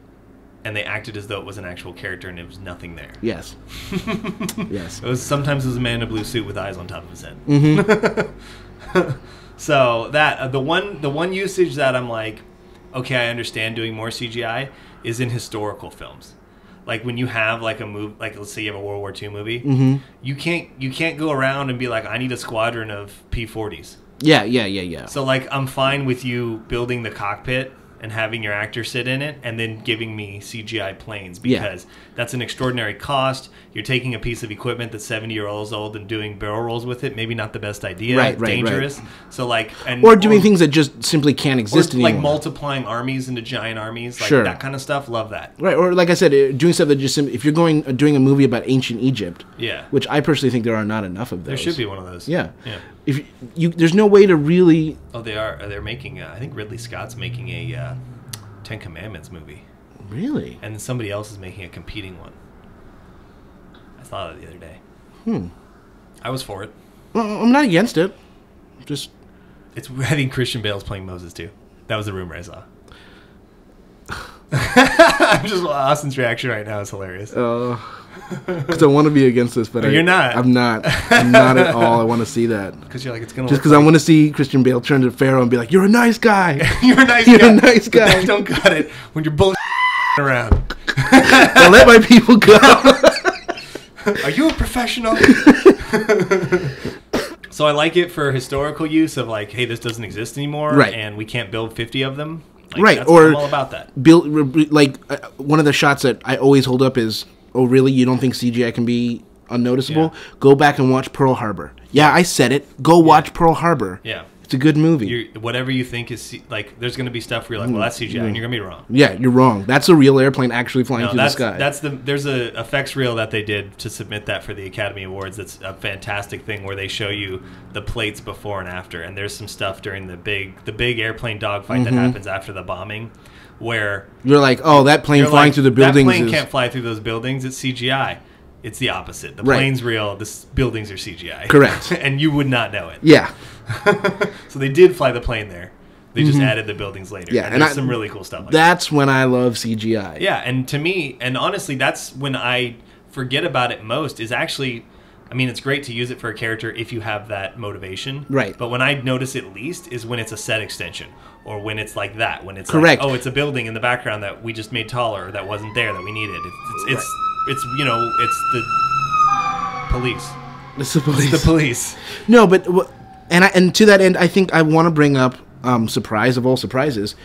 And they acted as though it was an actual character, and it was nothing there. Yes. Yes. Sometimes it was a man in a blue suit with eyes on top of his head. Mm-hmm. So that the one usage that I'm like, okay, I understand doing more CGI is in historical films. Like when you have like a movie, like let's say you have a World War II movie, you can't go around and be like, I need a squadron of P-40s. Yeah. So like I'm fine with you building the cockpit and having your actor sit in it and then giving me CGI planes, because that's an extraordinary cost. You're taking a piece of equipment that's 70 years old and doing barrel rolls with it. Maybe not the best idea. Right, dangerous. Right. So like, or doing things that just simply can't exist anymore. Like multiplying armies into giant armies. Like that kind of stuff. Love that. Right. Or like I said, doing stuff that just, if you're doing a movie about ancient Egypt, which I personally think there are not enough of those. There should be one of those. Yeah. If there's no way to really... Oh, they are. They're making... I think Ridley Scott's making a Ten Commandments movie. Really? And then somebody else is making a competing one. I thought of it the other day. I was for it. Well, I'm not against it. Just... I think Christian Bale's playing Moses, too. That was the rumor I saw. Austin's reaction right now is hilarious. Because I want to be against this, but you're not. I'm not. I'm not at all. I want to see that. Because you're like, it's gonna. Just because I want to see Christian Bale turn to Pharaoh and be like, "You're a nice guy. You're a nice You're guy. a nice guy." I don't got it when you're bull around. Now let my people go. Are you a professional? So I like it for historical use of like, hey, this doesn't exist anymore, and we can't build 50 of them. Like, or I'm all about that. One of the shots that I always hold up is, oh, really? You don't think CGI can be unnoticeable, go back and watch Pearl Harbor. Yeah, I said it. Go watch Pearl Harbor. Yeah. It's a good movie. Whatever you think is, like, there's going to be stuff where you're like, well, that's CGI, and you're going to be wrong. Yeah, you're wrong. That's a real airplane actually flying through the sky. There's a effects reel that they did to submit that for the Academy Awards. That's a fantastic thing where they show you the plates before and after, and there's some stuff during the big airplane dogfight that happens after the bombing, where you're like, oh, that plane flying through the buildings. That plane can't fly through those buildings. It's CGI. It's the opposite. The plane's real. The buildings are CGI. Correct. And you would not know it. Yeah. So they did fly the plane there. They just added the buildings later. Yeah, and there's some really cool stuff like that's when I love CGI. Yeah, and to me, and honestly, that's when I forget about it most, is actually, I mean, it's great to use it for a character if you have that motivation. Right. But when I notice it least is when it's a set extension, or when it's like that, when it's correct. Like, oh, it's a building in the background that we just made taller, or that wasn't there, that we needed. It's you know, it's the police. It's the police. It's the police. No, but... And to that end, I think I want to bring up, surprise of all surprises,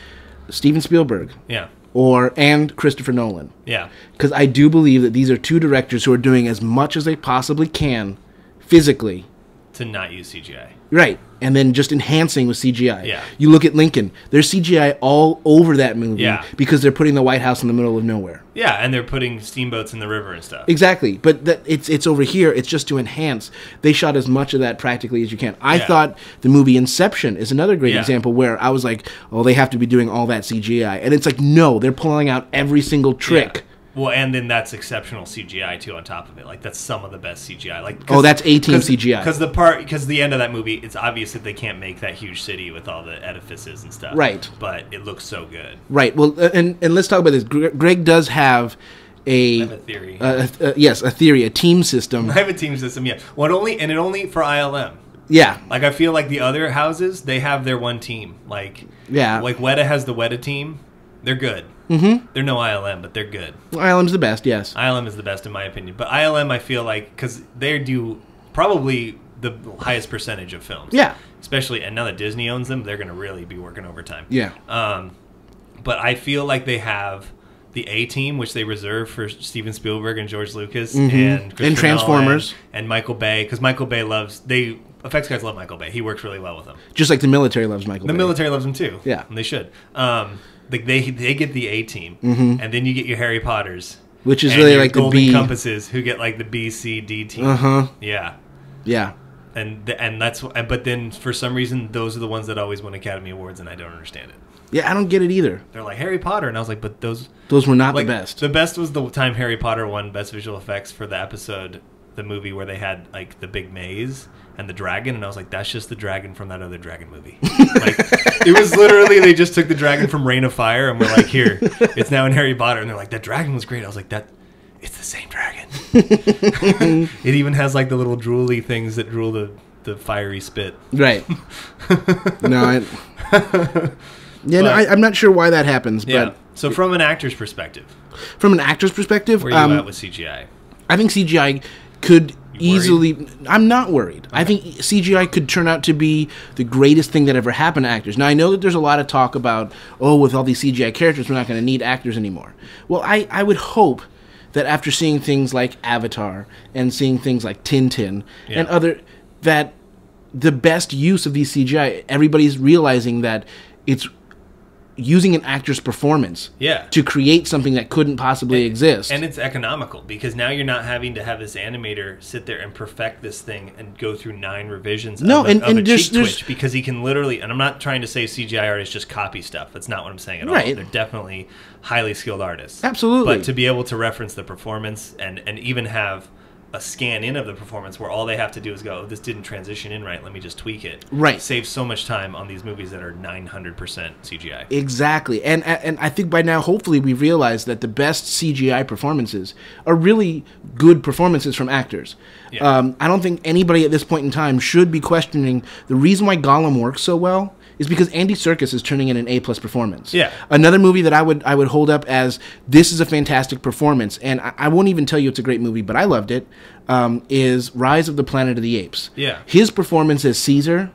Steven Spielberg. Yeah. And Christopher Nolan. Yeah. Because I do believe that these are two directors who are doing as much as they possibly can physically. To not use CGI. Right. And then just enhancing with CGI. Yeah. You look at Lincoln. There's CGI all over that movie. Yeah. Because they're putting the White House in the middle of nowhere. Yeah, and they're putting steamboats in the river and stuff. Exactly. But it's over here. It's just to enhance. They shot as much of that practically as you can. I thought the movie Inception is another great example where I was like, oh, they have to be doing all that CGI. And it's like, no, they're pulling out every single trick. Yeah. Well, and then that's exceptional CGI too on top of it. Like that's some of the best CGI. Like that's A-team CGI. Because the end of that movie, it's obvious that they can't make that huge city with all the edifices and stuff. Right. But it looks so good. Right. Well, and let's talk about this. Greg does have I have a theory. Yes, a theory, a team system. I have a team system. Yeah. It only for ILM. Yeah. Like I feel like the other houses, they have their one team. Like Weta has the Weta team. They're good. Mm-hmm. They're no ILM, but they're good. Well, ILM's the best, yes. ILM is the best in my opinion. But ILM, I feel like, because they do probably the highest percentage of films. Yeah. Especially, and now that Disney owns them, they're going to really be working overtime. Yeah. But I feel like they have the A-team, which they reserve for Steven Spielberg and George Lucas and Transformers. And Michael Bay, because Michael Bay effects guys love Michael Bay. He works really well with them. Just like the military loves Michael Bay. The military loves him too. Yeah. And they should. Like they get the A-team, and then you get your Harry Potters, which is really like the Golden B Compasses, who get like the B, C, D team. Yeah, yeah, and that's. But then for some reason, those are the ones that always win Academy Awards, and I don't understand it. Yeah, I don't get it either. They're like Harry Potter, and I was like, but those were not like, the best. The best was the time Harry Potter won Best Visual Effects for the episode, the movie where they had like the big maze and the dragon, and I was like, that's just the dragon from that other dragon movie. Like, it was literally, they just took the dragon from Reign of Fire and were like, here, it's now in Harry Potter. And they're like, that dragon was great. I was like, it's the same dragon. It even has like the little drooly things that drool the fiery spit. Right. No, I'm not sure why that happens. But yeah. So from an actor's perspective. From an actor's perspective. Where are you at with CGI? I think CGI could easily... I'm not worried. Okay. I think CGI could turn out to be the greatest thing that ever happened to actors. Now, I know that there's a lot of talk about, with all these CGI characters, we're not going to need actors anymore. Well, I would hope that after seeing things like Avatar and seeing things like Tintin and that the best use of these CGI, everybody's realizing that it's using an actor's performance to create something that couldn't possibly exist. And it's economical, because now you're not having to have this animator sit there and perfect this thing and go through 9 revisions of a cheek twitch, because he can literally, and I'm not trying to say CGI artists just copy stuff. That's not what I'm saying at all. They're definitely highly skilled artists. Absolutely. But to be able to reference the performance and even have a scan in of the performance where all they have to do is go, this didn't transition in right, let me just tweak it. Right. Saves so much time on these movies that are 900% CGI. Exactly. And I think by now, hopefully, we realize that the best CGI performances are really good performances from actors. Yeah. I don't think anybody at this point in time should be questioning the reason why Gollum works so well is because Andy Serkis is turning in an A+ performance. Yeah. Another movie that I would hold up as this is a fantastic performance, and I won't even tell you it's a great movie, but I loved it, is Rise of the Planet of the Apes. Yeah. His performance as Caesar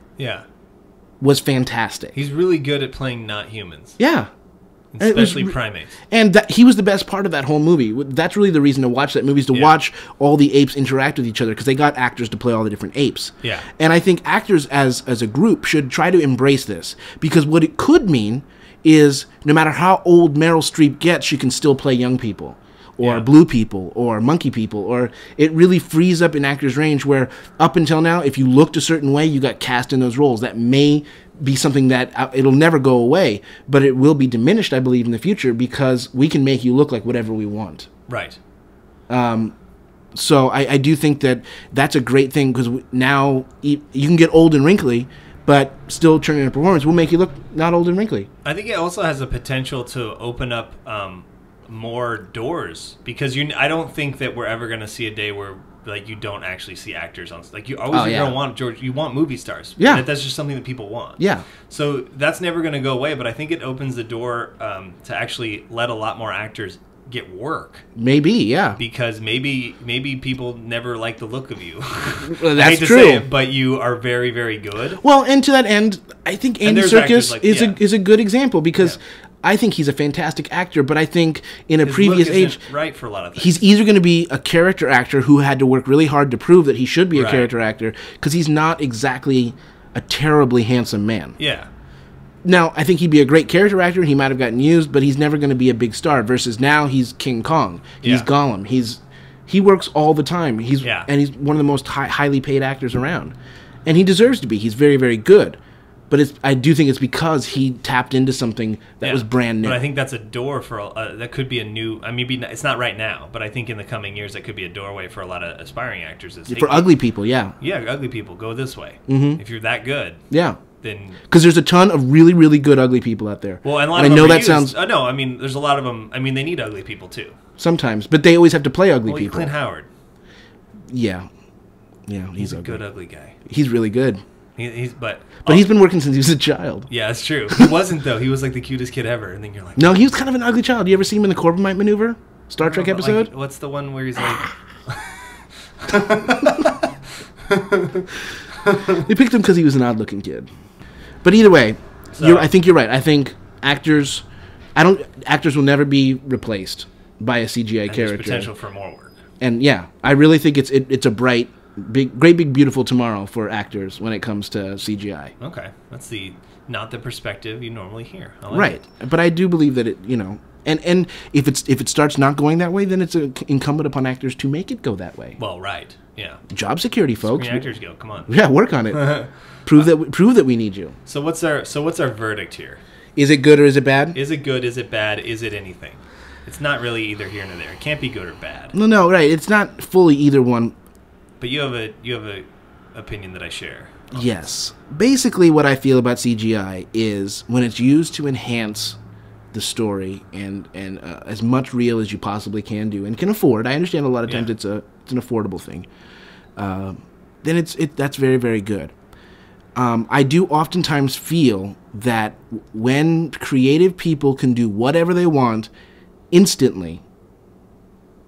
was fantastic. He's really good at playing not humans. Yeah. especially primates. And he was the best part of that whole movie. That's really the reason to watch that movie, is to watch all the apes interact with each other, because they got actors to play all the different apes. Yeah. And I think actors as a group should try to embrace this, because what it could mean is no matter how old Meryl Streep gets, she can still play young people, or blue people, or monkey people, or it really frees up an actor's range where up until now, if you looked a certain way, you got cast in those roles. That may be something that it'll never go away, but it will be diminished, I believe, in the future, because we can make you look like whatever we want. Right. So I do think that that's a great thing, because now you can get old and wrinkly, but still turn in a performance. We'll make you look not old and wrinkly. I think it also has the potential to open up more doors, because I don't think that we're ever going to see a day where like you don't actually see actors on, like you always gonna want you want movie stars. Yeah, that's just something that people want. Yeah, so that's never going to go away. But I think it opens the door to actually let a lot more actors get work. Maybe, yeah, because maybe people never like the look of you. Well, that's I hate to true. say it, but you are very, very good. Well, and to that end, I think Andy Serkis is a good example, because I think he's a fantastic actor, but I think in a previous age, right for a lot of things. He's either going to be a character actor who had to work really hard to prove that he should be a character actor, because he's not exactly a terribly handsome man. Yeah. Now, I think he'd be a great character actor. He might have gotten used, but he's never going to be a big star. Versus now, he's King Kong. He's Gollum. He works all the time. And he's one of the most highly paid actors around, and he deserves to be. He's very, very good. But I do think it's because he tapped into something that was brand new. But I think that's a door for that could be a new. I mean, it's not right now, but I think in the coming years that could be a doorway for a lot of aspiring actors. For ugly people, yeah, ugly people go this way. If you're that good, then because there's a ton of really, really good ugly people out there. Well, and a lot of I them know are that sounds. No, I mean, there's a lot of them. I mean, they need ugly people too. Sometimes, but they always have to play ugly people. Clint Howard. Yeah, he's a good ugly guy. He's really good. But he's been working since he was a child. Yeah, that's true. He wasn't though. He was like the cutest kid ever, and then you're like, no, he was kind of an ugly child. You ever see him in the Corbomite Maneuver? Star Trek episode? Like, what's the one where he's like? They picked him because he was an odd-looking kid. But either way, I think you're right. I think actors will never be replaced by a CGI character. There's potential for more work. And yeah, I really think it's a bright, great big beautiful tomorrow for actors when it comes to CGI. Okay, that's not the perspective you normally hear. I like right, but I do believe that it, and if it starts not going that way, then it's incumbent upon actors to make it go that way. Well, right, yeah. Job security, folks. Screen Actors Guild, come on. Yeah, work on it. prove that we need you. So what's our verdict here? Is it good or is it bad? Is it good? Is it bad? Is it anything? It's not really either here nor there. It can't be good or bad. No, right. It's not fully either one. But you have a opinion that I share. Yes. Basically, what I feel about CGI is when it's used to enhance the story and as much real as you possibly can do and can afford. I understand a lot of times it's an affordable thing. Then that's very, very good. I do oftentimes feel that when creative people can do whatever they want instantly,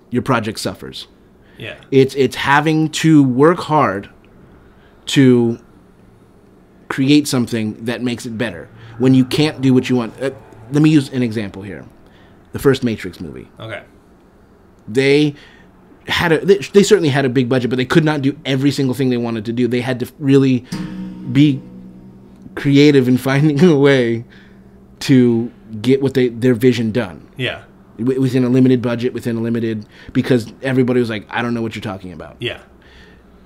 your project suffers. Yeah. It's having to work hard to create something that makes it better when you can't do what you want. Let me use an example here. The first Matrix movie. Okay. They certainly had a big budget, but they could not do every single thing they wanted to do. They had to really be creative in finding a way to get their vision done. Yeah. Within a limited budget, because everybody was like, I don't know what you're talking about. Yeah.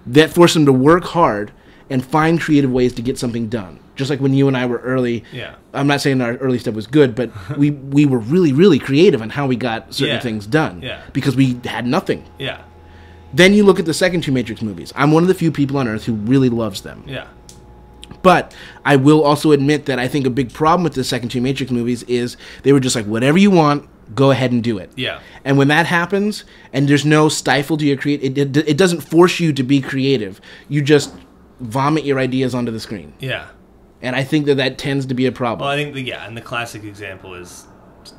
That forced them to work hard and find creative ways to get something done. Just like when you and I were early. Yeah. I'm not saying our early stuff was good, but we were really, really creative on how we got certain things done. Yeah. Because we had nothing. Yeah. Then you look at the second two Matrix movies. I'm one of the few people on Earth who really loves them. Yeah. But I will also admit that I think a big problem with the second two Matrix movies is they were just like, whatever you want, go ahead and do it. Yeah. And when that happens, and there's no stifle to your it doesn't force you to be creative. You just vomit your ideas onto the screen. Yeah. And I think that tends to be a problem. Well, I think and the classic example is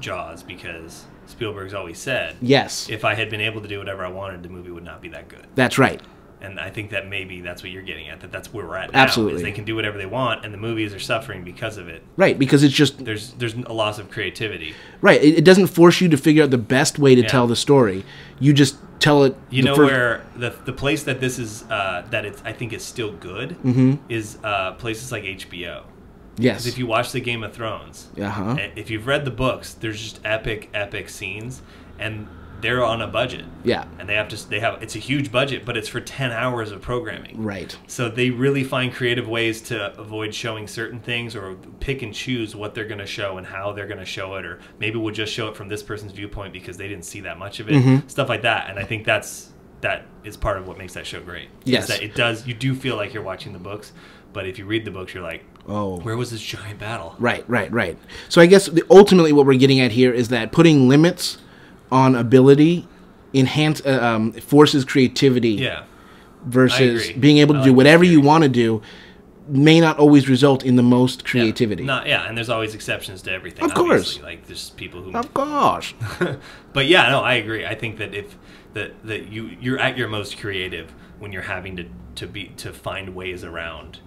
Jaws, because Spielberg's always said, yes, if I had been able to do whatever I wanted, the movie would not be that good. That's right. And I think that maybe that's what you're getting at, that's where we're at now. Absolutely. Is they can do whatever they want, and the movies are suffering because of it. Right, because it's just... There's a loss of creativity. Right, it doesn't force you to figure out the best way to tell the story. You just tell it... You know where the place that this is, that it's, I think is still good, is places like HBO. Yes. Because if you watch the Game of Thrones, if you've read the books, there's just epic scenes, and they're on a budget. Yeah. And it's a huge budget, but it's for 10 hours of programming. Right. So they really find creative ways to avoid showing certain things, or pick and choose what they're going to show and how they're going to show it, or maybe we'll just show it from this person's viewpoint because they didn't see that much of it. Stuff like that. And I think that is part of what makes that show great. Yes. Is that you do feel like you're watching the books, but if you read the books, you're like, oh, where was this giant battle? Right. So I guess ultimately what we're getting at here is that putting limits on ability forces creativity. Yeah. Versus being able to do whatever you want to do may not always result in the most creativity. And there's always exceptions to everything. Of course. Like there's people who... Of course. But yeah, no, I agree. I think that if that you're at your most creative when you're having to find ways around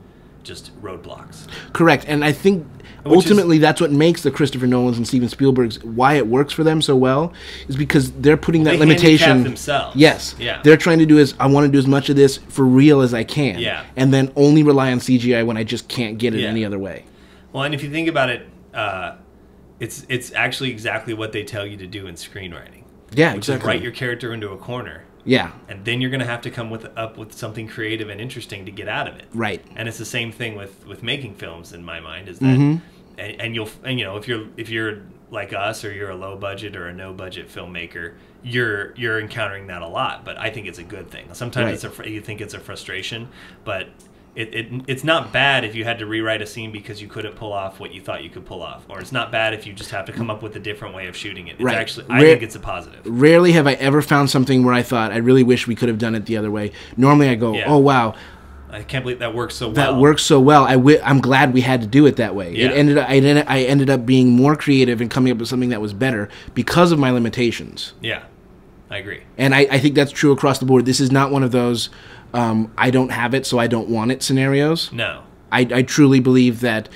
just roadblocks. Correct. And I think ultimately that's what makes the Christopher Nolans and Steven Spielberg's, why it works for them so well, is because they're putting that limitation themselves. Yes. Yeah. They're trying to do I want to do as much of this for real as I can. Yeah. And then only rely on CGI when I just can't get it any other way. Well, and if you think about it, it's actually exactly what they tell you to do in screenwriting. Yeah, which exactly. is write your character into a corner. Yeah. And then you're going to have to come up with something creative and interesting to get out of it. Right. And it's the same thing with making films in my mind, is that and you know, if you're like us, or you're a low budget or a no budget filmmaker, you're encountering that a lot, but I think it's a good thing. Sometimes you think it's a frustration, but it's not bad if you had to rewrite a scene because you couldn't pull off what you thought you could pull off, or it's not bad if you just have to come up with a different way of shooting it. It's actually, I think it's a positive. Rarely have I ever found something where I thought, I really wish we could have done it the other way. Normally I go, oh wow, I can't believe that works so well. That works so well. I'm glad we had to do it that way. Yeah. I ended up being more creative and coming up with something that was better because of my limitations. Yeah, I agree. And I think that's true across the board. This is not one of those I don't have it, so I don't want it scenarios. No. I truly believe that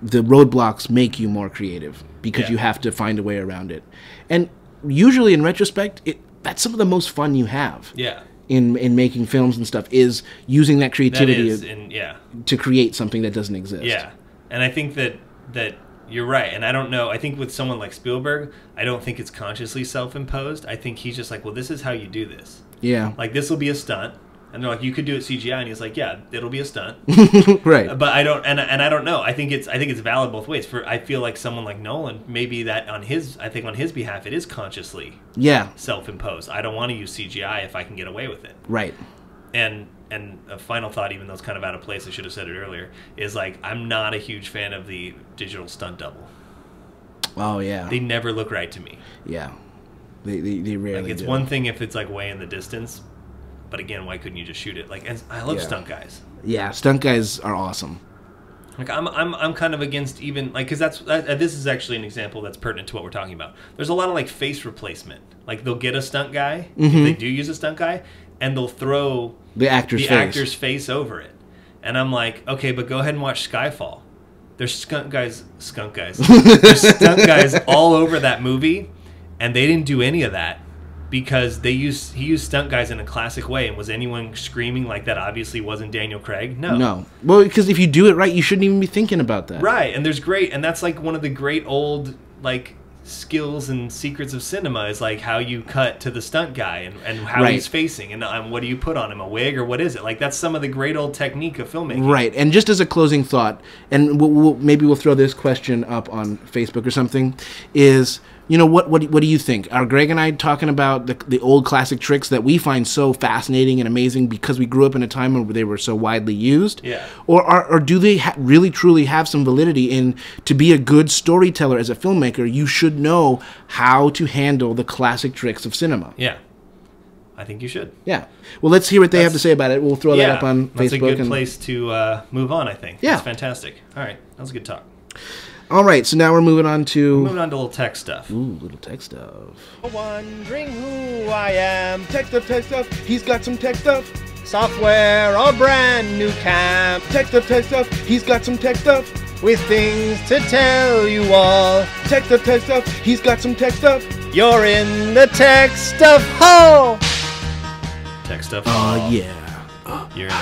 the roadblocks make you more creative because you have to find a way around it. And usually, in retrospect, that's some of the most fun you have. Yeah. In making films and stuff, is using that creativity to create something that doesn't exist. Yeah. And I think that you're right. And I don't know. I think with someone like Spielberg, I don't think it's consciously self-imposed. I think he's just like, well, this is how you do this. Yeah. Like, this will be a stunt. And they're like, you could do it CGI, and he's like, yeah, it'll be a stunt. Right. But I don't, and I don't know. I think it's valid both ways. I feel like someone like Nolan, maybe that on his behalf, it is consciously self-imposed. I don't want to use CGI if I can get away with it. Right. And a final thought, even though it's kind of out of place, I should have said it earlier, is like, I'm not a huge fan of the digital stunt double. Oh yeah. They never look right to me. Yeah. They rarely. Like, it's one thing if it's like way in the distance. But again, why couldn't you just shoot it? Like, and I love stunt guys. Yeah, stunt guys are awesome. Like, I'm kind of against even like, because this is actually an example that's pertinent to what we're talking about. There's a lot of like face replacement. Like, they'll get a stunt guy if they do use a stunt guy, and they'll throw the actor's face over it. And I'm like, okay, but go ahead and watch Skyfall. There's skunk guys. There's stunt guys all over that movie, and they didn't do any of that. Because he used stunt guys in a classic way, and was anyone screaming like that obviously wasn't Daniel Craig? No. Well, because if you do it right, you shouldn't even be thinking about that. Right, and that's like one of the great old like skills and secrets of cinema, is like how you cut to the stunt guy and how he's facing, and what do you put on him, a wig, or what is it? Like, that's some of the great old technique of filmmaking. Right, and just as a closing thought, and maybe we'll throw this question up on Facebook or something, is, you know, what do you think? Are Greg and I talking about the old classic tricks that we find so fascinating and amazing because we grew up in a time where they were so widely used? Yeah. Or do they really truly have some validity in, to be a good storyteller as a filmmaker, you should know how to handle the classic tricks of cinema? Yeah. I think you should. Yeah. Well, let's hear what they have to say about it. We'll throw that up on Facebook. That's a good place to move on, I think. Yeah. That's fantastic. All right. That was a good talk. All right, so now we're moving on to... a little tech stuff. Ooh, little tech stuff. Wondering who I am. Tech stuff. He's got some tech stuff. software or brand new camp. Tech stuff, he's got some tech stuff. With things to tell you all. Tech stuff, he's got some tech stuff. You're in the tech stuff hall. Tech stuff. Oh, yeah. You're in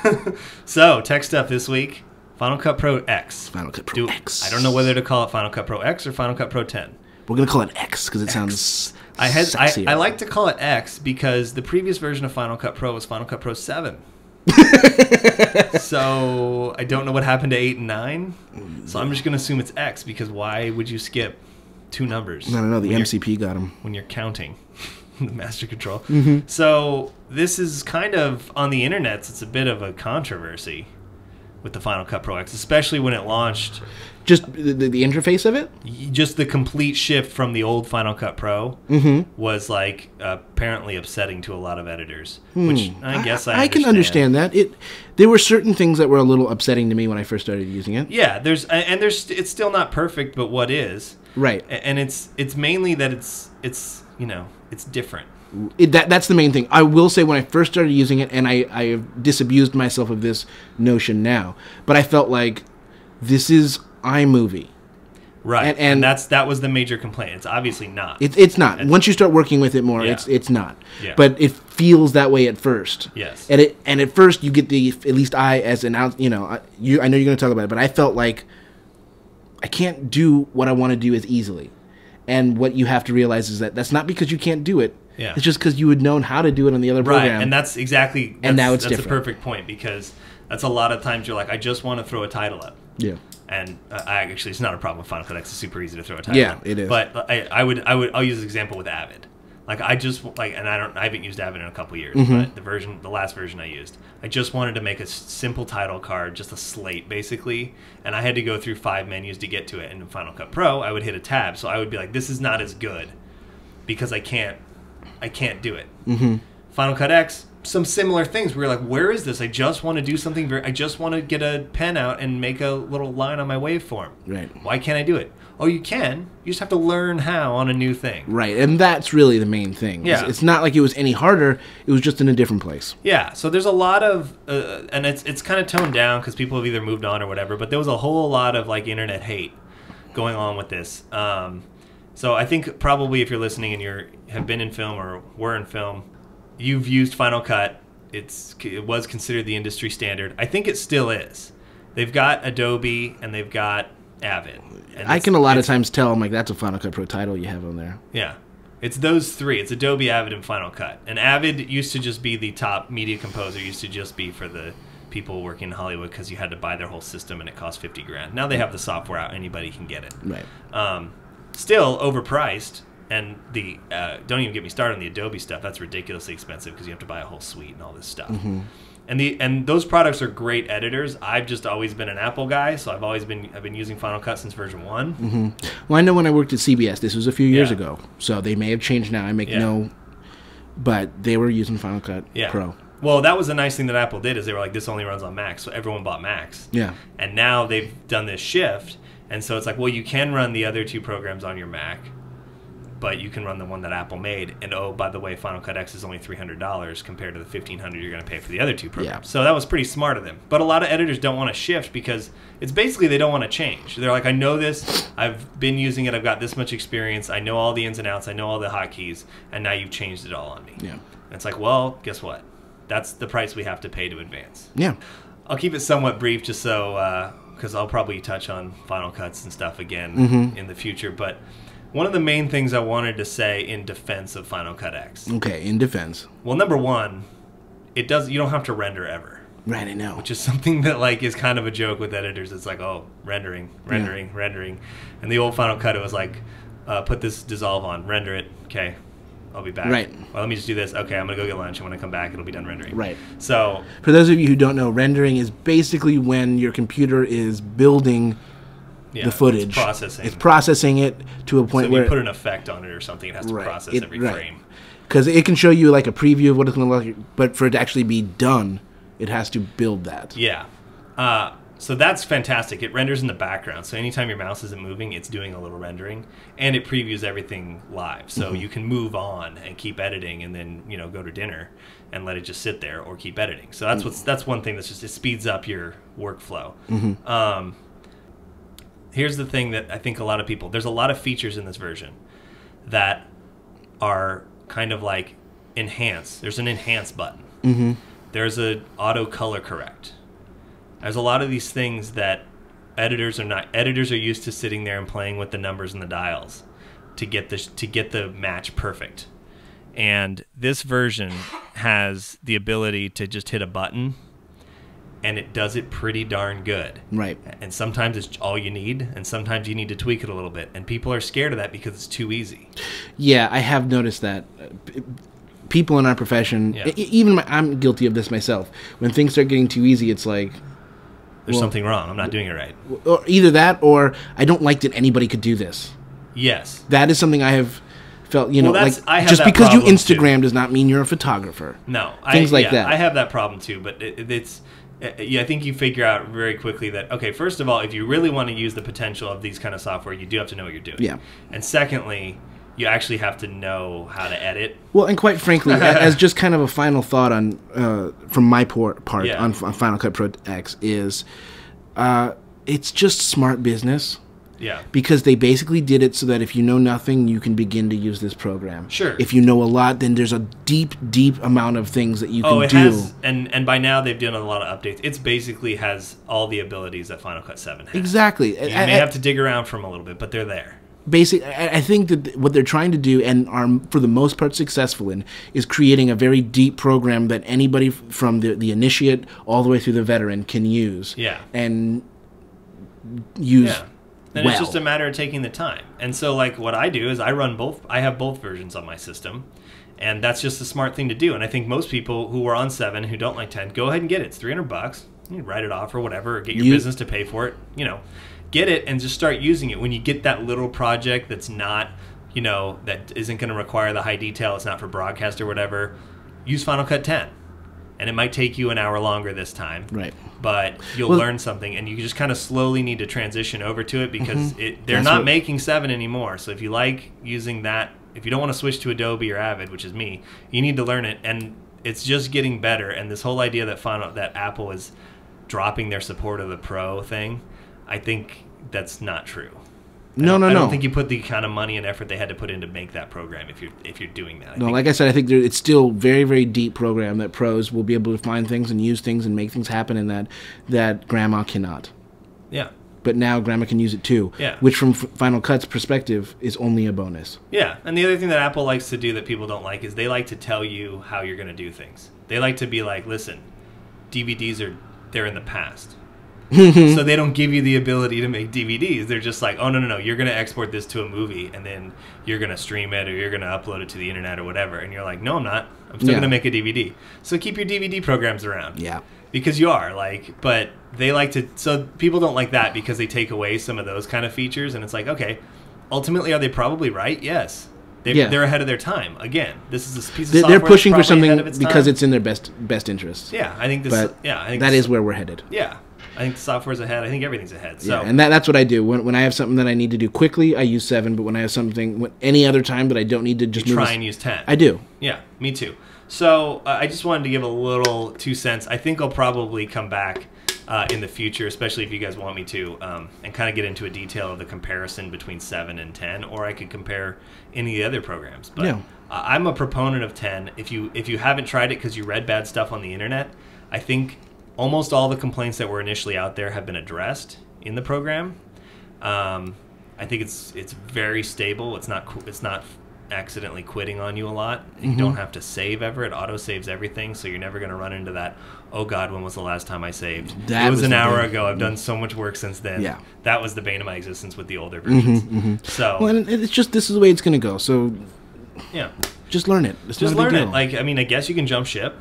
it. So, tech stuff this week. Final Cut Pro X. Final Cut Pro X. I don't know whether to call it Final Cut Pro X or Final Cut Pro 10. We're going to call it X because it sounds sexier. I like to call it X because the previous version of Final Cut Pro was Final Cut Pro 7. So I don't know what happened to 8 and 9. So I'm just going to assume it's X because why would you skip 2 numbers? I don't know. The MCP got him. When you're counting the master control. Mm-hmm. So this is kind of, on the internet, it's a bit of a controversy with the Final Cut Pro X, especially when it launched. Just the interface of it? Just the complete shift from the old Final Cut Pro was like apparently upsetting to a lot of editors, which I guess I can understand that. There were certain things that were a little upsetting to me when I first started using it. Yeah, it's still not perfect, but what is right? And it's mainly that it's different. That's the main thing. I will say when I first started using it, and I have disabused myself of this notion now, but I felt like this is iMovie. Right, and that was the major complaint. It's obviously not. It's not. Once you start working with it more, it's not. Yeah. But it feels that way at first. Yes. And at first you get at least I as an out, I know you're going to talk about it, but I felt like I can't do what I want to do as easily. And what you have to realize is that that's not because you can't do it. Yeah. It's just because you had known how to do it on the other program. Right, and that's now it's different. A perfect point because that's a lot of times you're like, I just want to throw a title up. Yeah. And actually, it's not a problem with Final Cut X. It's super easy to throw a title. Yeah, it is. But I'll use an example with Avid. Like I haven't used Avid in a couple years, but the last version I used, I just wanted to make a simple title card, just a slate basically, and I had to go through 5 menus to get to it. And in Final Cut Pro, I would hit a tab, so I would be like, this is not as good because I can't do it. Final Cut X, some similar things. We were like, where is this? I just want to do something. I just want to get a pen out and make a little line on my waveform. Right. Why can't I do it? Oh, you can. You just have to learn how on a new thing. Right, and that's really the main thing. Yeah. It's not like it was any harder. It was just in a different place. Yeah, so there's a lot of, and it's kind of toned down because people have either moved on or whatever, but there was a whole lot of like internet hate going on with this. So I think probably if you're listening and have been in film or were in film, you've used Final Cut. It was considered the industry standard. I think it still is. They've got Adobe and they've got Avid. And I can a lot of times tell, I'm like, that's a Final Cut Pro title you have on there. Yeah. It's those 3. It's Adobe, Avid, and Final Cut. And Avid used to just be the top media composer. Used to just be for the people working in Hollywood because you had to buy their whole system and it cost $50,000. Now they have the software out. Anybody can get it. Right. Still overpriced. And don't even get me started on the Adobe stuff. That's ridiculously expensive because you have to buy a whole suite and all this stuff. And those products are great editors. I've just always been an Apple guy, so I've been using Final Cut since version 1. Well, I know when I worked at CBS, this was a few years ago, so they may have changed now. I make no, but they were using Final Cut Pro. Well, that was the nice thing that Apple did is they were like, this only runs on Macs, so everyone bought Macs. Yeah. And now they've done this shift, and so it's like, well, you can run the other 2 programs on your Mac, but you can run the one that Apple made. And oh, by the way, Final Cut X is only $300 compared to the $1,500 you're going to pay for the other 2 programs. Yeah. So that was pretty smart of them. But a lot of editors don't want to shift because it's basically they don't want to change. They're like, I know this. I've been using it. I've got this much experience. I know all the ins and outs. I know all the hotkeys. And now you've changed it all on me. Yeah. And it's like, well, guess what? That's the price we have to pay to advance. Yeah. I'll keep it somewhat brief just so, because I'll probably touch on Final Cuts and stuff again in the future. But one of the main things I wanted to say in defense of Final Cut X. Okay, in defense. Well, number one, you don't have to render ever. Right, I know. Which is something that like is kind of a joke with editors. It's like, oh, rendering. And the old Final Cut, it was like, put this dissolve on, render it, okay, I'll be back. Right. Well, let me just do this. Okay, I'm going to go get lunch, and when I come back, it'll be done rendering. Right. So, for those of you who don't know, rendering is basically when your computer is building the footage. It's processing it to a point where you put an effect on it or something, it has to process every frame. Because it can show you like a preview of what it's going to look like, but for it to actually be done, it has to build that. Yeah. So that's fantastic. It renders in the background. So anytime your mouse isn't moving, it's doing a little rendering, and it previews everything live. So you can move on and keep editing, and then go to dinner and let it just sit there, or keep editing. So that's one thing that's just, it speeds up your workflow. Here's the thing that I think there's a lot of features in this version that are kind of like enhance. There's an enhance button. There's a auto color correct. There's a lot of these things that editors are used to sitting there and playing with the numbers and the dials to get the match perfect. And this version has the ability to just hit a button, and it does it pretty darn good. Right. And sometimes it's all you need, and sometimes you need to tweak it a little bit. And people are scared of that because it's too easy. Yeah, I have noticed that. People in our profession, I'm guilty of this myself. When things start getting too easy, it's like, there's something wrong. I'm not doing it right. Or either that, or I don't like that anybody could do this. Yes. That is something I have felt, I have just that because you problem Instagram too. does not mean you're a photographer. No. Things like that. I have that problem too, but I think you figure out very quickly that, okay, first of all, if you really want to use the potential of these kind of software, you do have to know what you're doing. Yeah. And secondly, you actually have to know how to edit. Well, and quite frankly, as just kind of a final thought on from my part on Final Cut Pro X is, it's just smart business. Yeah. Because they basically did it so that if you know nothing, you can begin to use this program. Sure. If you know a lot, then there's a deep, deep amount of things that you can do. Has, and by now they've done a lot of updates. It's basically has all the abilities that Final Cut 7 has. Exactly. You may have to dig around for them a little bit, but they're there. I think that what they're trying to do, and are for the most part successful in, is creating a very deep program that anybody from the initiate all the way through the veteran can use. Yeah. And use. Yeah. Then it's just a matter of taking the time. And so, like, what I do is I have both versions on my system, and that's just a smart thing to do. And I think most people who are on 7 who don't like 10, go ahead and get it. It's $300. You can write it off or whatever, or get your business to pay for it. Get it and just start using it. When you get that little project that's not, that isn't going to require the high detail, it's not for broadcast or whatever, use Final Cut 10. And it might take you an hour longer this time. Right. But you'll learn something, and you just kind of slowly need to transition over to it because they're not making 7 anymore. So if you like using that, if you don't want to switch to Adobe or Avid, which is me, you need to learn it. And it's just getting better. And this whole idea that Apple is dropping their support of the Pro thing, I think that's not true. I don't think you put the kind of money and effort they had to put in to make that program if you're doing that. Like I said, I think it's still very, very deep program that pros will be able to find things and use things and make things happen in that grandma cannot. Yeah. But now grandma can use it too. Yeah. Which from Final Cut's perspective is only a bonus. Yeah. And the other thing that Apple likes to do that people don't like is they like to tell you how you're going to do things. They like to be like, listen, DVDs they're in the past. So they don't give you the ability to make DVDs. They're just like, oh, no, you're going to export this to a movie, and then you're going to stream it, or you're going to upload it to the internet or whatever. And you're like, no, I'm not. I'm still going to make a DVD. So keep your DVD programs around. Yeah. Because you are, but they like to, so people don't like that because they take away some of those kind of features, and it's like, okay, ultimately, are they probably right? Yes. They're ahead of their time. Again, this is a piece of software. They're pushing for something because because it's in their best interest. Yeah, I think this. I think that is where we're headed. Yeah. I think the software's ahead. I think everything's ahead. So. Yeah, and that's what I do. When I have something that I need to do quickly, I use 7. But when I have something any other time that I don't need to just try and use 10. I do. Yeah, me too. So I just wanted to give a little 2 cents. I think I'll probably come back in the future, especially if you guys want me to, and kind of get into a detail of the comparison between 7 and 10, or I could compare any of the other programs. But I'm a proponent of 10. If you haven't tried it because you read bad stuff on the internet, I think almost all the complaints that were initially out there have been addressed in the program. I think it's very stable. It's not accidentally quitting on you a lot. You don't have to save ever. It auto saves everything, so you're never going to run into that, oh God, when was the last time I saved? It was an hour ago. I've done so much work since then. Yeah. That was the bane of my existence with the older versions. So, well, and it's just, this is the way it's going to go. So yeah, just learn it. Just learn it. I guess you can jump ship.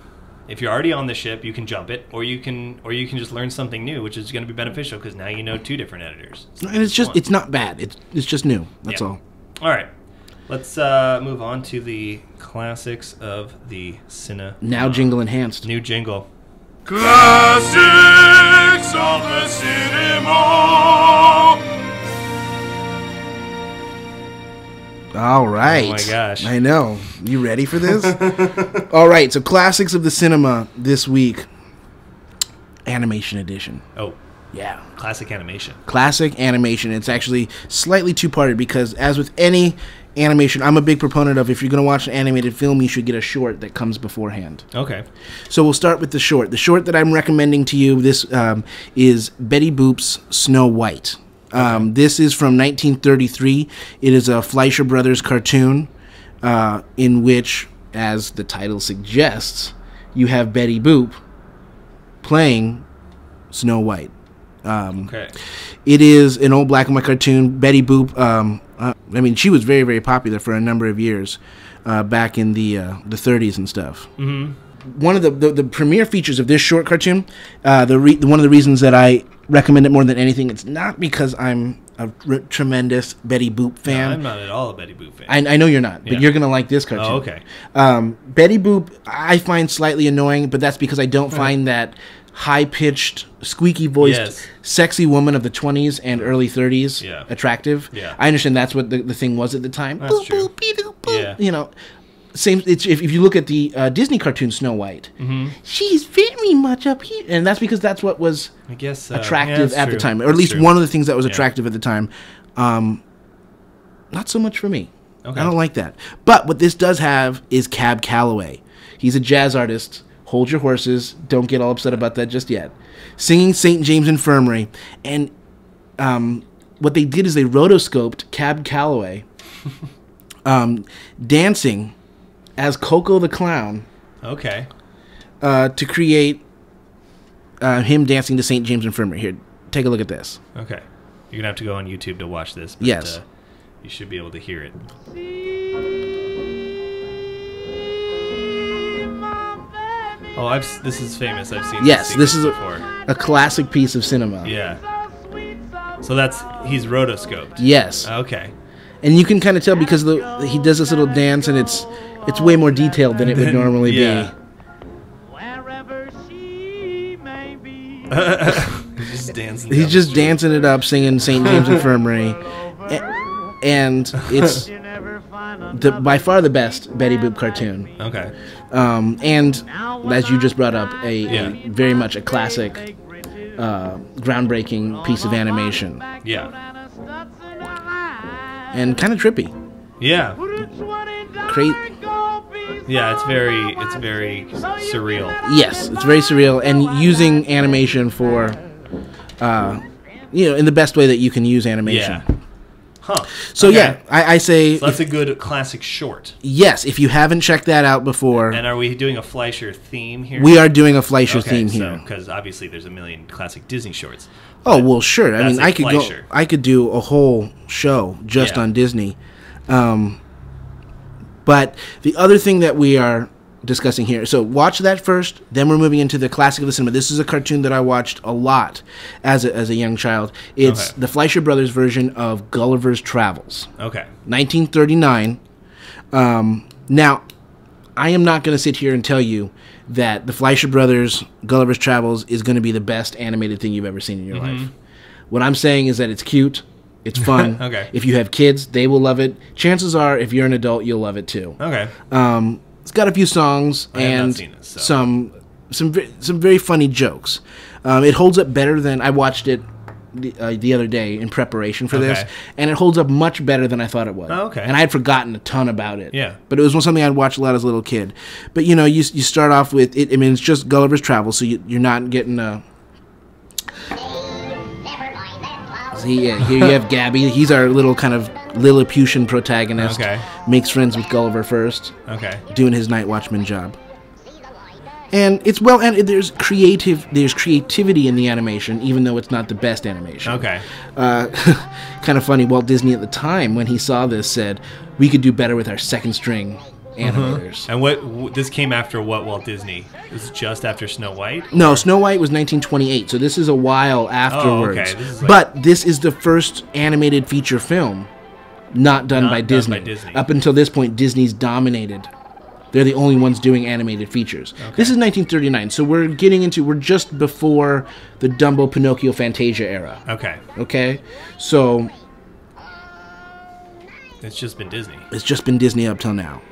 If you're already on the ship, you can jump it, or you can just learn something new, which is going to be beneficial because now you know 2 different editors. And it's not bad. It's just new. That's all. All right. Let's move on to the classics of the cinema. Now jingle enhanced. New jingle. Classics classics of the cinema. All right. Oh my gosh. I know. You ready for this? All right. So classics of the cinema this week. Animation edition. Oh, Yeah. classic animation. Classic animation. It's actually slightly two-parted because as with any animation, I'm a big proponent of if you're going to watch an animated film, you should get a short that comes beforehand. Okay. So we'll start with the short. The short that I'm recommending to you this is Betty Boop's Snow White. This is from 1933. It is a Fleischer Brothers cartoon in which, as the title suggests, you have Betty Boop playing Snow White. Okay. It is an old black and white cartoon. Betty Boop, I mean, she was very, very popular for a number of years back in the 30s and stuff. Mm-hmm. One of the premier features of this short cartoon, one of the reasons that I recommend it more than anything, it's not because I'm a tremendous Betty Boop fan. No, I'm not at all a Betty Boop fan. I know you're not, but Yeah. you're going to like this cartoon. Oh, okay. Betty Boop, I find slightly annoying, but that's because I don't find that high-pitched, squeaky-voiced, Yes. sexy woman of the 20s and early 30s Yeah. attractive. Yeah. I understand that's what the thing was at the time. That's true. Boop, be-doo, boop. Yeah. You know, same. If you look at the Disney cartoon Snow White, she's very much up here, and that's because that's what was I guess attractive yeah, at the true. time, or at least True. one of the things that was Yeah. attractive at the time. Not so much for me. Okay. I don't like that. But what this does have is Cab Calloway. He's a jazz artist. Hold your horses. Don't get all upset about that just yet. Singing St. James Infirmary. And what they did is they rotoscoped Cab Calloway dancing as Coco the Clown Okay. to create him dancing to St. James Infirmary. Here, take a look at this. Okay. You're gonna have to go on YouTube to watch this. But, Yes. You should be able to hear it. Oh, this is famous. I've seen. Yes, this is before. a classic piece of cinema. Yeah. So he's rotoscoped. Yes. Okay. And you can kind of tell because he does this little dance, and it's way more detailed than it would normally Yeah. be. He's just dancing. He's down just the street. dancing it up, singing St. James Infirmary, and it's by far the best Betty Boop cartoon. Okay. And as you just brought up, a very much a classic, groundbreaking piece of animation, Yeah. and kind of trippy. Yeah. Yeah. It's very surreal. Yes, it's very surreal, and using animation for, in the best way that you can use animation. Yeah. Huh. So Okay. yeah, I say So that's a good classic short. yes. If you haven't checked that out before, And are we doing a Fleischer theme here? we are doing a Fleischer Okay, theme so, here. because obviously there's a million classic Disney shorts. Oh well, sure. I that's mean, a I could Fleischer. I could do a whole show just Yeah. on Disney. But the other thing that we are discussing here, so watch that first. Then we're moving into the classic of the cinema. This is a cartoon that I watched a lot as a young child. It's Okay. the Fleischer Brothers version of Gulliver's Travels, Okay. 1939. Now, I am not going to sit here and tell you that the Fleischer Brothers Gulliver's Travels is going to be the best animated thing you've ever seen in your life. What I'm saying is that it's cute, it's fun. Okay. If you have kids, they will love it. Chances are, if you're an adult, you'll love it too. Okay. It's got a few songs I have not and seen it, so. some very funny jokes. It holds up better than I watched it the other day in preparation for this, Okay. and it holds up much better than I thought it would. Oh, okay. And I had forgotten a ton about it. Yeah. But it was something I'd watched a lot as a little kid. But you start off with it. I mean, it's just Gulliver's Travels, so you're not getting a. Here you have Gabby. He's our little kind of Lilliputian protagonist. Okay. Makes friends with Gulliver first, Okay. doing his night watchman job. And it's and there's creativity in the animation, even though it's not the best animation. Okay. Kind of funny. Walt Disney at the time, when he saw this, said we could do better with our second string animators. And this came after what Walt Disney? This is just after Snow White? No, Snow White was 1928, so this is a while afterwards. okay. This is But this is the first animated feature film not done by done Disney. by Disney. Up until this point, Disney's dominated They're the only ones doing animated features. Okay. This is 1939, so we're just before the Dumbo, Pinocchio, Fantasia era. Okay. Okay? So... It's just been Disney. It's just been Disney up till now.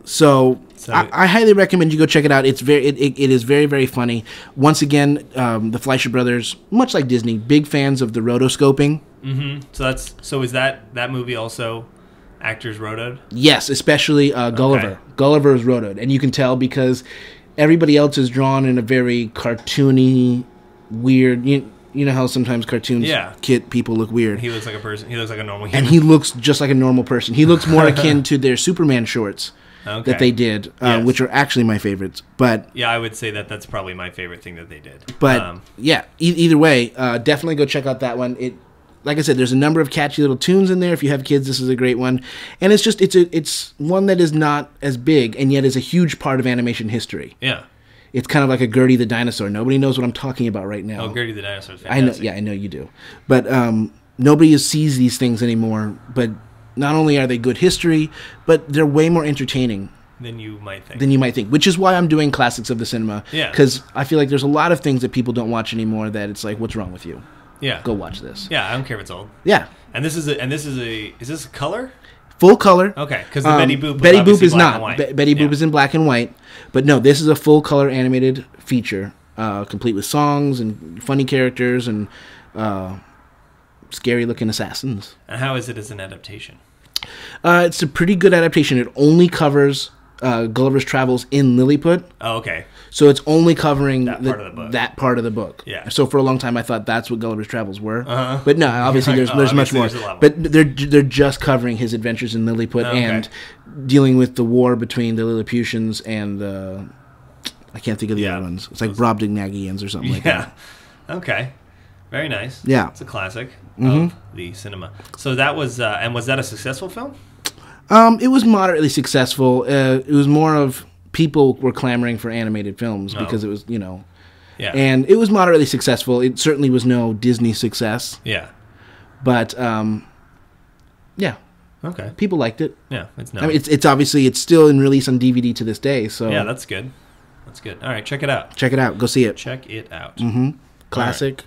So I highly recommend you go check it out. It is very, very funny. Once again, the Fleischer Brothers, much like Disney, big fans of the rotoscoping. Mm-hmm. So is that movie also actors rotoed? Yes, especially Gulliver. Okay. Gulliver is rotoed, and you can tell because everybody else is drawn in a very cartoony, weird. You know how sometimes cartoons people look weird. He looks like a person. He looks like a normal human. And he looks just like a normal person. He looks more akin to their Superman shorts that they did, which are actually my favorites. But yeah, I would say that's probably my favorite thing that they did. But either way, definitely go check out that one. Like I said, there's a number of catchy little tunes in there. If you have kids, this is a great one. And it's one that is not as big and yet is a huge part of animation history. Yeah. It's kind of like a Gertie the Dinosaur. Nobody knows what I'm talking about right now. Oh, Gertie the Dinosaur is fantastic. I know you do. But nobody sees these things anymore. But not only are they good history, but they're way more entertaining than you might think. Which is why I'm doing classics of the cinema. Yeah. Because I feel like there's a lot of things that people don't watch anymore that it's like, what's wrong with you? Yeah. Go watch this. Yeah, I don't care if it's old. Yeah. And is this a color? Full color. Okay, because the Betty Boop is not. Betty Boop is in black and white. But no, this is a full color animated feature, complete with songs and funny characters and scary looking assassins. And how is it as an adaptation? It's a pretty good adaptation. It only covers Gulliver's Travels in Lilliput. Oh, okay. So it's only covering that part of the book. Yeah. So for a long time, I thought that's what Gulliver's Travels were. Uh-huh. But no, obviously there's much more. But they're just covering his adventures in Lilliput and dealing with the war between the Lilliputians and the... I can't think of the other ones. It's like Brobdingnagians or something like that. Okay. Very nice. Yeah. It's a classic of the cinema. So that was... and was that a successful film? It was moderately successful. It was more of... People were clamoring for animated films because it was, Yeah. And it was moderately successful. It certainly was no Disney success. Yeah. But, yeah. Okay. People liked it. Yeah, it's I mean, it's obviously, it's still in release on DVD to this day, so... Yeah, that's good. That's good. All right, check it out. Check it out. Go see it. Check it out. Mm-hmm. Classic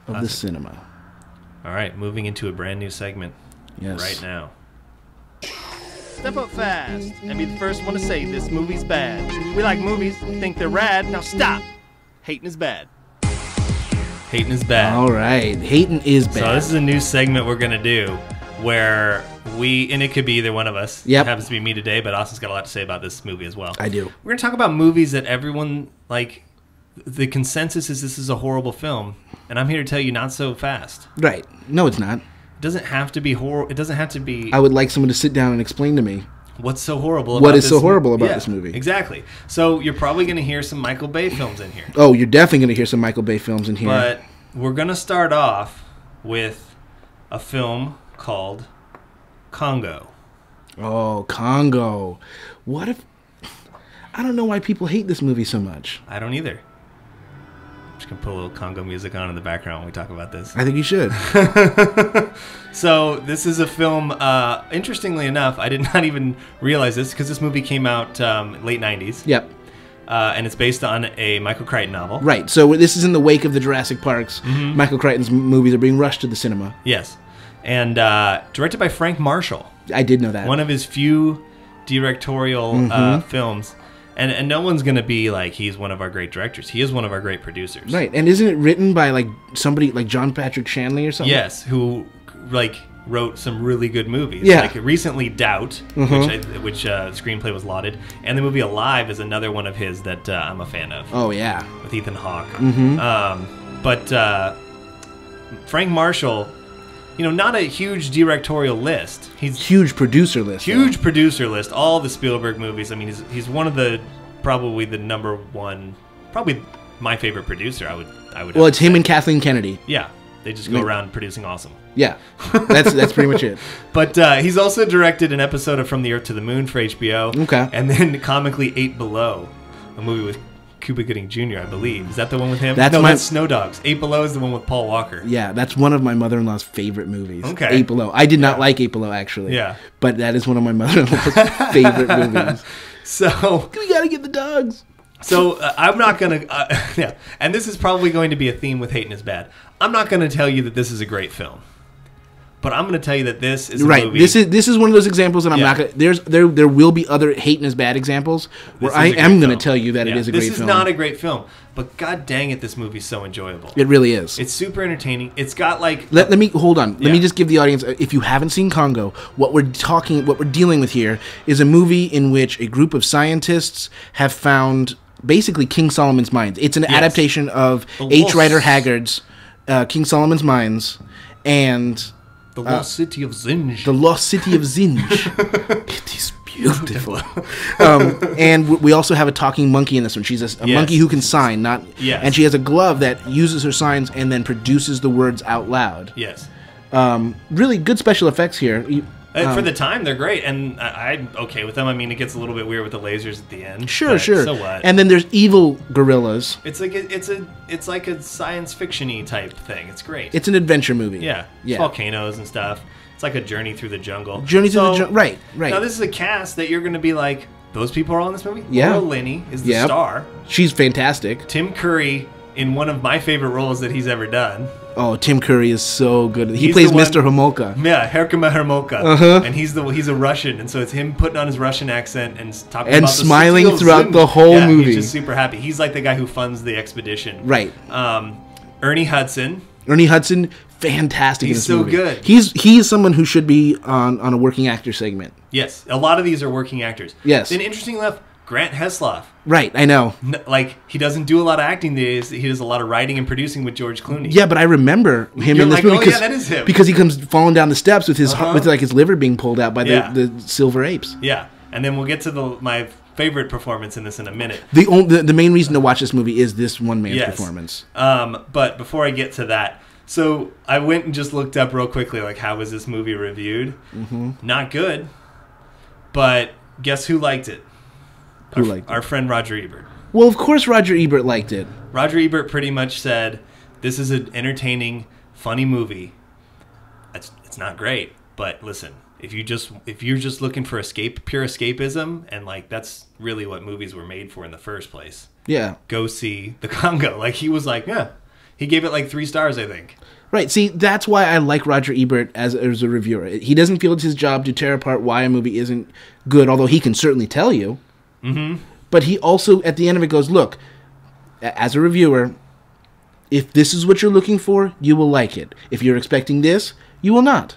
of the cinema. All right, moving into a brand new segment right now. Step up fast and be the first one to say this movie's bad. We like movies, think they're rad. Now stop. Hatin is bad. Hatin is bad. All right. Hatin is bad. So this is a new segment we're going to do where and it could be either one of us. Yep. It happens to be me today, but Austin's got a lot to say about this movie as well. I do. We're going to talk about movies that everyone, the consensus is this is a horrible film. And I'm here to tell you not so fast. Right. No, it's not. It doesn't have to be horror. It doesn't have to be... I would like someone to sit down and explain to me what's so horrible about what is so horrible about this movie. Exactly. So you're probably going to hear some Michael Bay films in here. Oh, you're definitely going to hear some Michael Bay films in here. But we're going to start off with a film called Congo. Oh, Congo. What if... I don't know why people hate this movie so much. I don't either. Just gonna put a little Congo music on in the background when we talk about this. I think you should. So this is a film. Interestingly enough, I did not even realize this because this movie came out late '90s. Yep. And it's based on a Michael Crichton novel. Right. So this is in the wake of the Jurassic Parks. Mm-hmm. Michael Crichton's movies are being rushed to the cinema. Yes. And directed by Frank Marshall. I did know that. One of his few directorial films. And no one's going to be like, he's one of our great directors. He is one of our great producers. Right. And isn't it written by, somebody like John Patrick Shanley or something? Yes, who, wrote some really good movies. Yeah. Recently, Doubt, which screenplay was lauded. And the movie Alive is another one of his that I'm a fan of. Oh, yeah. With Ethan Hawke. Mm-hmm. But Frank Marshall... not a huge directorial list. He's huge producer list. Huge producer list. All the Spielberg movies. I mean, he's one of probably the number one, probably my favorite producer. I would. Well, it's him and Kathleen Kennedy. Yeah, they just go around producing awesome. Yeah, that's pretty much it. But he's also directed an episode of From the Earth to the Moon for HBO. Okay. And then comically 8 Below, a movie with Cuba Gooding Jr., I believe. Is that the one with him? That's that's Snow Dogs. Eight Below is the one with Paul Walker. Yeah, that's one of my mother-in-law's favorite movies. Okay. Eight Below. I did not like Eight Below, actually. Yeah. But that is one of my mother-in-law's favorite movies. So we gotta get the dogs. So I'm not going to... yeah, and this is probably going to be a theme with Hatin is Bad. I'm not going to tell you that this is a great film. But I'm going to tell you that this is a movie... This is one of those examples that I'm not going to... There will be other Hatin is Bad examples where I am going to tell you that it is a great film. This is not a great film. But god dang it, this movie's so enjoyable. It really is. It's super entertaining. It's got like... Let me... Hold on. Let me just give the audience... If you haven't seen Congo, what we're dealing with here is a movie in which a group of scientists have found... basically King Solomon's Mines. It's an adaptation of H. Rider Haggard's King Solomon's Mines and the Lost City of Zinj. The Lost City of Zinj. It is beautiful. And we also have a talking monkey in this one. She's a monkey who can sign, and she has a glove that uses her signs and then produces the words out loud. Yes. Really good special effects here. For the time, they're great, and I'm okay with them. I mean, it gets a little bit weird with the lasers at the end. Sure. So what? And then there's evil gorillas. It's like a science fiction-y type thing. It's great. It's an adventure movie. Yeah. It's volcanoes and stuff. It's like a journey through the jungle. Right. Now this is a cast that you're going to be like, those people are all in this movie. Yeah. Laura Linney is the star. She's fantastic. Tim Curry in one of my favorite roles that he's ever done. Oh, Tim Curry is so good. He plays Mr. Homolka. Yeah, Herkima Hermolka. And he's a Russian, and so it's him putting on his Russian accent and talking about smiling throughout the whole movie. He's just super happy. He's like the guy who funds the expedition. Right. Ernie Hudson, fantastic. He's so good. He is someone who should be on a working actor segment. Yes, a lot of these are working actors. Yes. Then interestingly enough, Grant Heslov. Right, I know. He doesn't do a lot of acting these days. He does a lot of writing and producing with George Clooney. Yeah, but I remember him in this movie because that is him. Because he comes falling down the steps with his his liver being pulled out by the silver apes. Yeah, and then we'll get to my favorite performance in this in a minute. The main reason to watch this movie is this one man's performance. But before I get to that, so I went and just looked up real quickly, like, how was this movie reviewed? Mm-hmm. Not good. But guess who liked it? Our friend Roger Ebert. Well, of course Roger Ebert liked it. Roger Ebert pretty much said, this is an entertaining, funny movie. It's not great, but listen, if you're just looking for pure escapism, and like that's really what movies were made for in the first place. Yeah. Go see The Congo. Like he was like, yeah. He gave it like 3 stars, I think. Right. See, that's why I like Roger Ebert as a reviewer. He doesn't feel it's his job to tear apart why a movie isn't good, although he can certainly tell you. Mm-hmm. But he also, at the end of it, goes, look, as a reviewer, if this is what you're looking for, you will like it. If you're expecting this, you will not.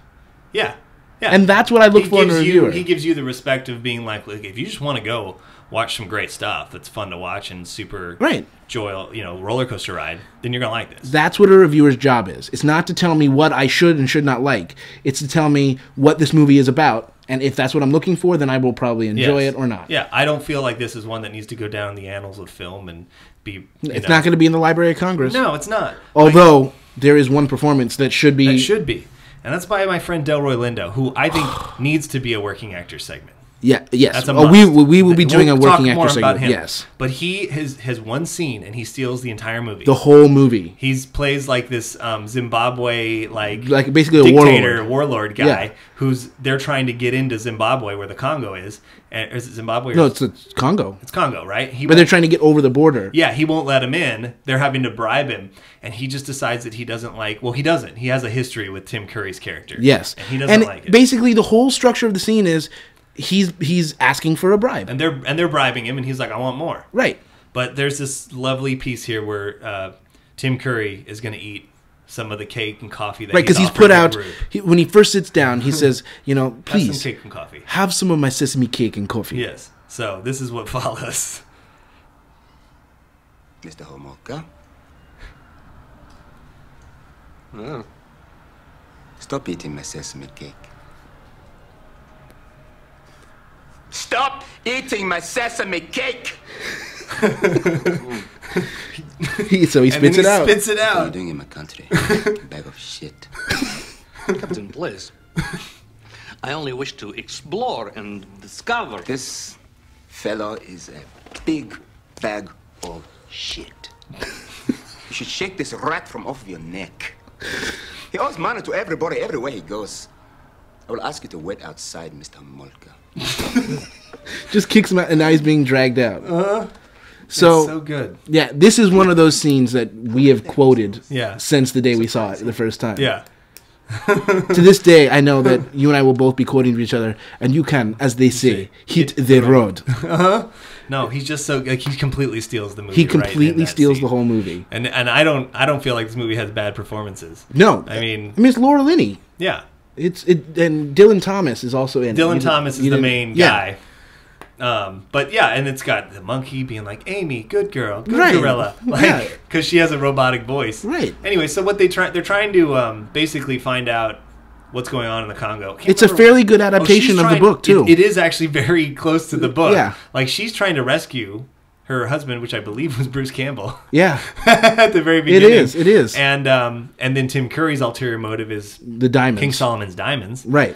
Yeah. Yeah. And that's what I look for in a reviewer. He gives you the respect of being like, if you just want to go watch some great stuff that's fun to watch and super roller coaster ride, then you're going to like this. That's what a reviewer's job is. It's not to tell me what I should and should not like. It's to tell me what this movie is about. And if that's what I'm looking for, then I will probably enjoy it or not. Yeah, I don't feel like this is one that needs to go down in the annals of film and be... It's not going to be in the Library of Congress. No, it's not. Although, there is one performance that should be... That should be. And that's by my friend Delroy Lindo, who I think needs to be a working actor segment. Yeah, yes. That's a must. We will be doing a working actor segment. Yes. But he has one scene and he steals the entire movie. The whole movie. He plays like this Zimbabwe like basically a dictator warlord guy who's they're trying to get into Zimbabwe where the Congo is. And is it Zimbabwe? No, it's Congo. It's Congo, right? But they're trying to get over the border. Yeah, he won't let him in. They're having to bribe him, and he just decides that he doesn't like. Well, he doesn't. He has a history with Tim Curry's character. Yes, and he doesn't like it. Basically, the whole structure of the scene is he's asking for a bribe, and they're bribing him, and he's like, I want more. Right. But there's this lovely piece here where Tim Curry is going to eat some of the cake and coffee that because he's put out when he first sits down. He says, please have some cake and coffee. Have some of my sesame cake and coffee. Yes. So this is what follows. Mr. Homolka? Oh. Stop eating my sesame cake. Stop eating my sesame cake! So he spits it out. Spits it out. What are you doing in my country? Bag of shit. Captain, please. I only wish to explore and discover. This fellow is a big bag all shit. You should shake this rat from off of your neck. He owes money to everybody everywhere he goes. I will ask you to wait outside, Mr. Molka. Just kicks him out, and now he's being dragged out. So good. Yeah, this is one of those scenes that we have quoted Yeah. since the day we saw it the first time. Yeah. To this day, I know that you and I will both be quoting to each other, and you can, as they say, hit the road. No, he's just so like he completely steals the movie. He right in completely that steals scene. the whole movie. And I don't feel like this movie has bad performances. No, I mean it's Laura Linney. yeah. And Dylan Thomas is also in it. Dylan Thomas is the main yeah. guy. But yeah, and it's got the monkey being like, Amy, good girl, good Right. gorilla, Yeah. like because she has a robotic voice. Right. Anyway, so what they're trying to basically find out what's going on in the Congo. Can't It's a remember- fairly good Oh, adaptation she's of the trying- book too. It is actually very close to the book. Yeah. Like she's trying to rescue her husband, which I believe was Bruce Campbell. Yeah, At the very beginning. It is. And then Tim Curry's ulterior motive is the diamonds. King Solomon's diamonds. Right.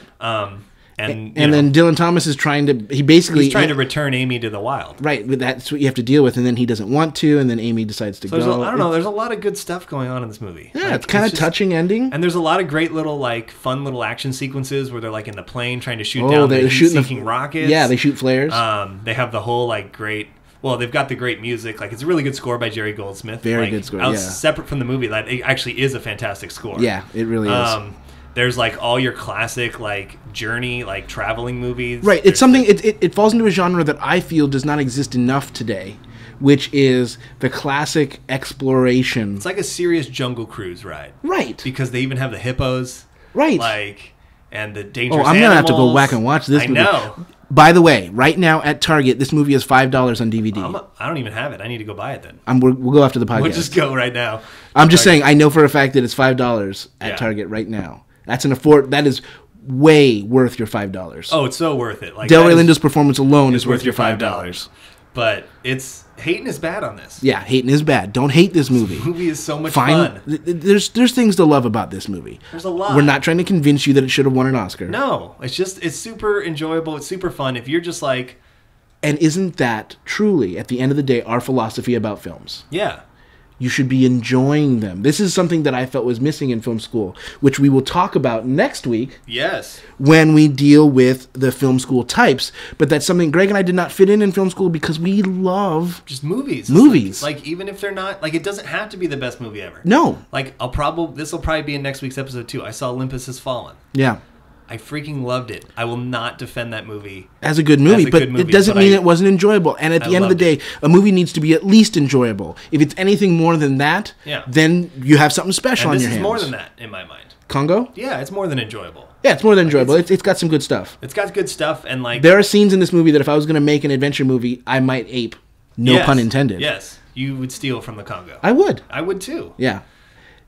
And then Dylan Thomas is trying to. He's trying to return Amy to the wild. Right, but that's what you have to deal with, and then he doesn't want to, and then Amy decides to So go. I don't know. There's a lot of good stuff going on in this movie. Yeah, Like, it's kind of just- touching ending. And there's a lot of great little like fun little action sequences where they're like in the plane trying to shoot Oh, down they're the shooting heat-seeking rockets. Yeah, they shoot flares. They have the whole like great. Well, they've got the great music. Like it's a really good score by Jerry Goldsmith. Very like, good score, out- yeah. Separate from the movie, that it actually is a fantastic score. Yeah, it really is. There's like all your classic like journey like traveling movies. Right, it's something. It falls into a genre that I feel does not exist enough today, which is the classic exploration. It's like a serious Jungle Cruise ride. Right. Because they even have the hippos. Right. Like, and the Oh, dangerous I'm gonna have to go animals. back and watch this I movie. know. By the way, right now at Target, this movie is $5 on DVD. I don't even have it. I need to go buy it then. We'll go after the podcast. We'll just go right now. I'm just saying, I know for a fact that it's $5 at Yeah. Target right now. That is way worth your $5. Oh, it's so worth it. Like Delroy that Lindo's performance alone is is worth your $5. But Hatin is bad on this. Yeah, hating is bad. Don't hate this movie. The movie is so much Fine. fun. There's things to love about this movie. There's a lot. We're not trying to convince you that it should have won an Oscar. No, it's super enjoyable. It's super fun. If you're just like, And isn't that truly, at the end of the day, our philosophy about films? yeah, You should be enjoying them. This is something that I felt was missing in film school, which we will talk about next week yes, when we deal with the film school types. But that's something Greg and I did not fit in film school because we love... just movies. Movies. Like even if they're not, like it doesn't have to be the best movie ever. No. Like this will probably be in next week's episode too. I saw Olympus Has Fallen. Yeah. I freaking loved it. I will not defend that movie. As a good movie, As a but good movie, it doesn't but mean I- it wasn't enjoyable. And at the I end of the loved day, a movie needs to be at least enjoyable. If it's anything more than that, Yeah. then you have something special And on this your is hands. more than that in my mind. Congo? Yeah, it's more than enjoyable. Yeah, it's more than enjoyable. It's got some good stuff. It's got good stuff and like There are scenes in this movie that if I was going to make an adventure movie, I might ape. No yes, pun intended. Yes, you would steal from the Congo. I would. I would too. Yeah.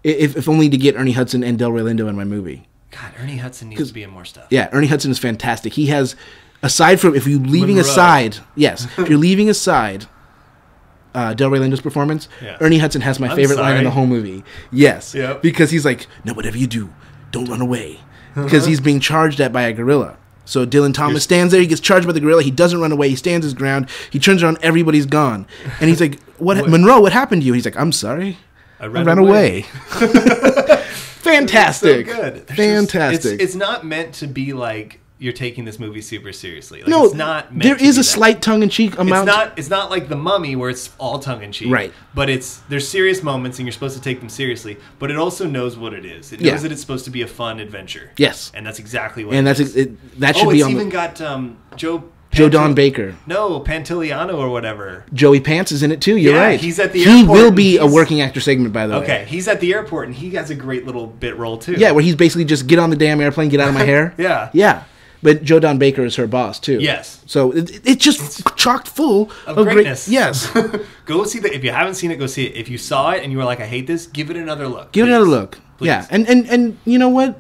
If only to get Ernie Hudson and Delroy Lindo in my movie. God, Ernie Hudson needs to be in more stuff. Yeah, Ernie Hudson is fantastic. He has, aside from, if you're leaving Monroe. aside, yes, if you're leaving aside Delroy Lindo's performance, Yeah. Ernie Hudson has my I'm favorite line in sorry. the whole movie. Yes. Yep. Because he's like, no, whatever you do, don't run away. Because he's being charged at by a gorilla. So Dylan Thomas stands there, he gets charged by the gorilla, he doesn't run away, he stands his ground, he turns around, everybody's gone. And he's like, Monroe, what happened to you? He's like, I'm sorry. I ran away. Fantastic. So good. Fantastic. It's not meant to be like you're taking this movie super seriously. Like, No, it's not meant there to is be a that. slight tongue-in-cheek amount. It's not like The Mummy where it's all tongue in cheek. Right. But there's serious moments and you're supposed to take them seriously. But it also knows what it is. It knows Yeah. that it's supposed to be a fun adventure. Yes. And that's exactly what And it that's is. that should Oh, be it's on even the... got Joe Don Baker. No, Pantoliano or whatever. Joey Pants is in it too, you're Yeah, right. he's at the He airport will and be a he's- working actor segment, by the way. Okay, he's at the airport and he has a great little bit role too. Yeah, where he's basically just, get on the damn airplane, get out of my hair. Yeah. Yeah. But Joe Don Baker is her boss too. Yes. So it's just chocked full Of of greatness. Yes. Go see if you haven't seen it, go see it. If you saw it and you were like, I hate this, give it another look. Give it please. another look. Please. Yeah. And you know what?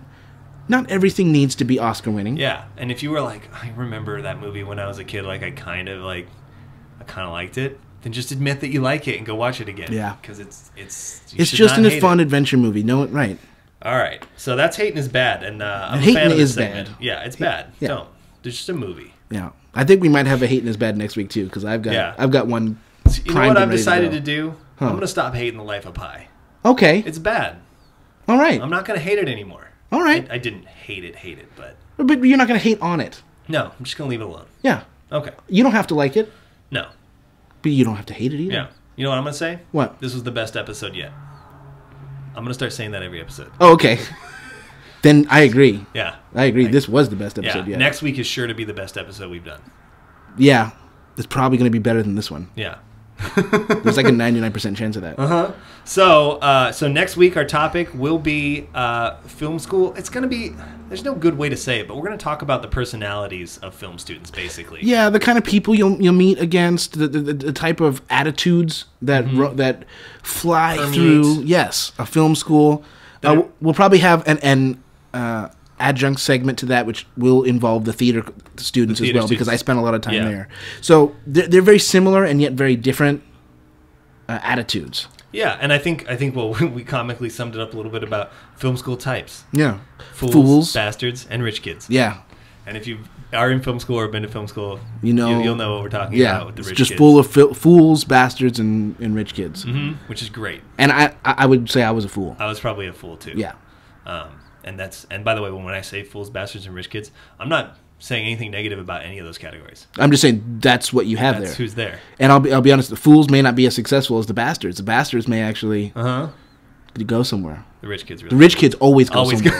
Not everything needs to be Oscar winning. Yeah, and if you were like, I remember that movie when I was a kid, like I kind of liked it, then just admit that you like it and go watch it again. Yeah. because it's It's just a fun adventure movie. No, right. All right, so that's Hatin is bad, and I'm a Hatin fan of this is segment. bad. Yeah, it's bad. Yeah. Don't. It's just a movie. Yeah. I think we might have a Hatin is bad next week too, because I've got one You know what I've decided to do? I'm going to stop hating the life of Pi. Okay. It's bad. All right. I'm not going to hate it anymore. All right. I didn't hate it, but... But you're not going to hate on it. No, I'm just going to leave it alone. Yeah. Okay. You don't have to like it. No. But you don't have to hate it either. Yeah. You know what I'm going to say? What? This was the best episode yet. I'm going to start saying that every episode. Oh, okay. Then I agree. Yeah. I agree. This was the best episode yet. Next week is sure to be the best episode we've done. Yeah. It's probably going to be better than this one. Yeah. There's like a 99% chance of that. Uh-huh. So next week our topic will be film school. It's going to be, there's no good way to say it, but we're going to talk about the personalities of film students, basically. Yeah, the kind of people you'll meet against, the type of attitudes that that fly through. Yes, a film school. We'll probably have an adjunct segment to that, which will involve the theater students as well, because I spent a lot of time there. So they're very similar and yet very different attitudes. Yeah, and I think well, we comically summed it up a little bit about film school types. Yeah, fools, bastards, and rich kids. Yeah, and if you are in film school or been to film school, you'll know what we're talking about with the rich kids. Just full of fools, bastards, and rich kids. Which is great. And I would say I was a fool. I was probably a fool too. Yeah. And by the way, when I say fools, bastards, and rich kids, I'm not saying anything negative about any of those categories. I'm just saying that's what you have there. That's who's there. And I'll be honest, the fools may not be as successful as the bastards. The bastards may actually go somewhere. The rich kids really. The rich kids always go somewhere.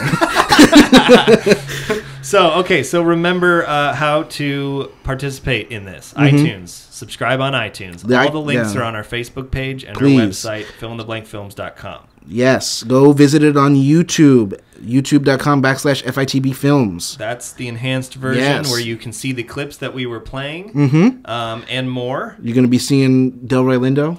So remember how to participate in this. iTunes. Subscribe on iTunes. All the links are on our Facebook page and our website, fillintheblankfilms.com. Yes, go visit it on YouTube, youtube.com/FITB Films. That's the enhanced version where you can see the clips that we were playing and more. You're going to be seeing Delroy Lindo.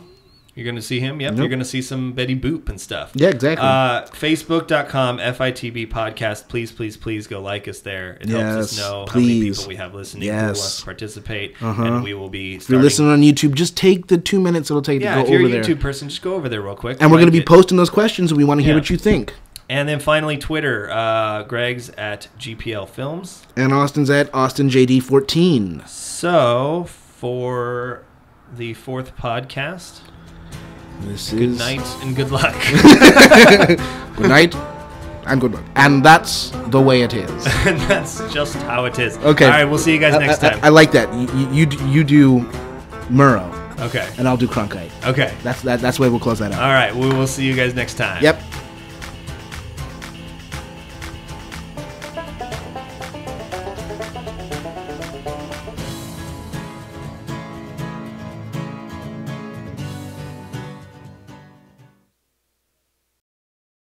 You're going to see him, yep. You're going to see some Betty Boop and stuff. Yeah, exactly. Facebook.com, FITB Podcast. Please go like us there. It helps us know how many people we have listening who want to participate. And we will be starting. If you're listening on YouTube, just take the 2 minutes it'll take to go over there. Yeah, if you're a YouTube person, just go over there real quick. And we're going to be posting those questions, and we want to hear what you think. And then finally, Twitter. Greg's at GPL Films. And Austin's at AustinJD14. So, for the 4th podcast... Good night and good luck. Good night and good luck. And that's the way it is. And that's just how it is. Okay. All right, we'll see you guys next time. I like that. You do Murrow. Okay. And I'll do Cronkite. Okay. That's the way we'll close that out. All right, we will see you guys next time. Yep.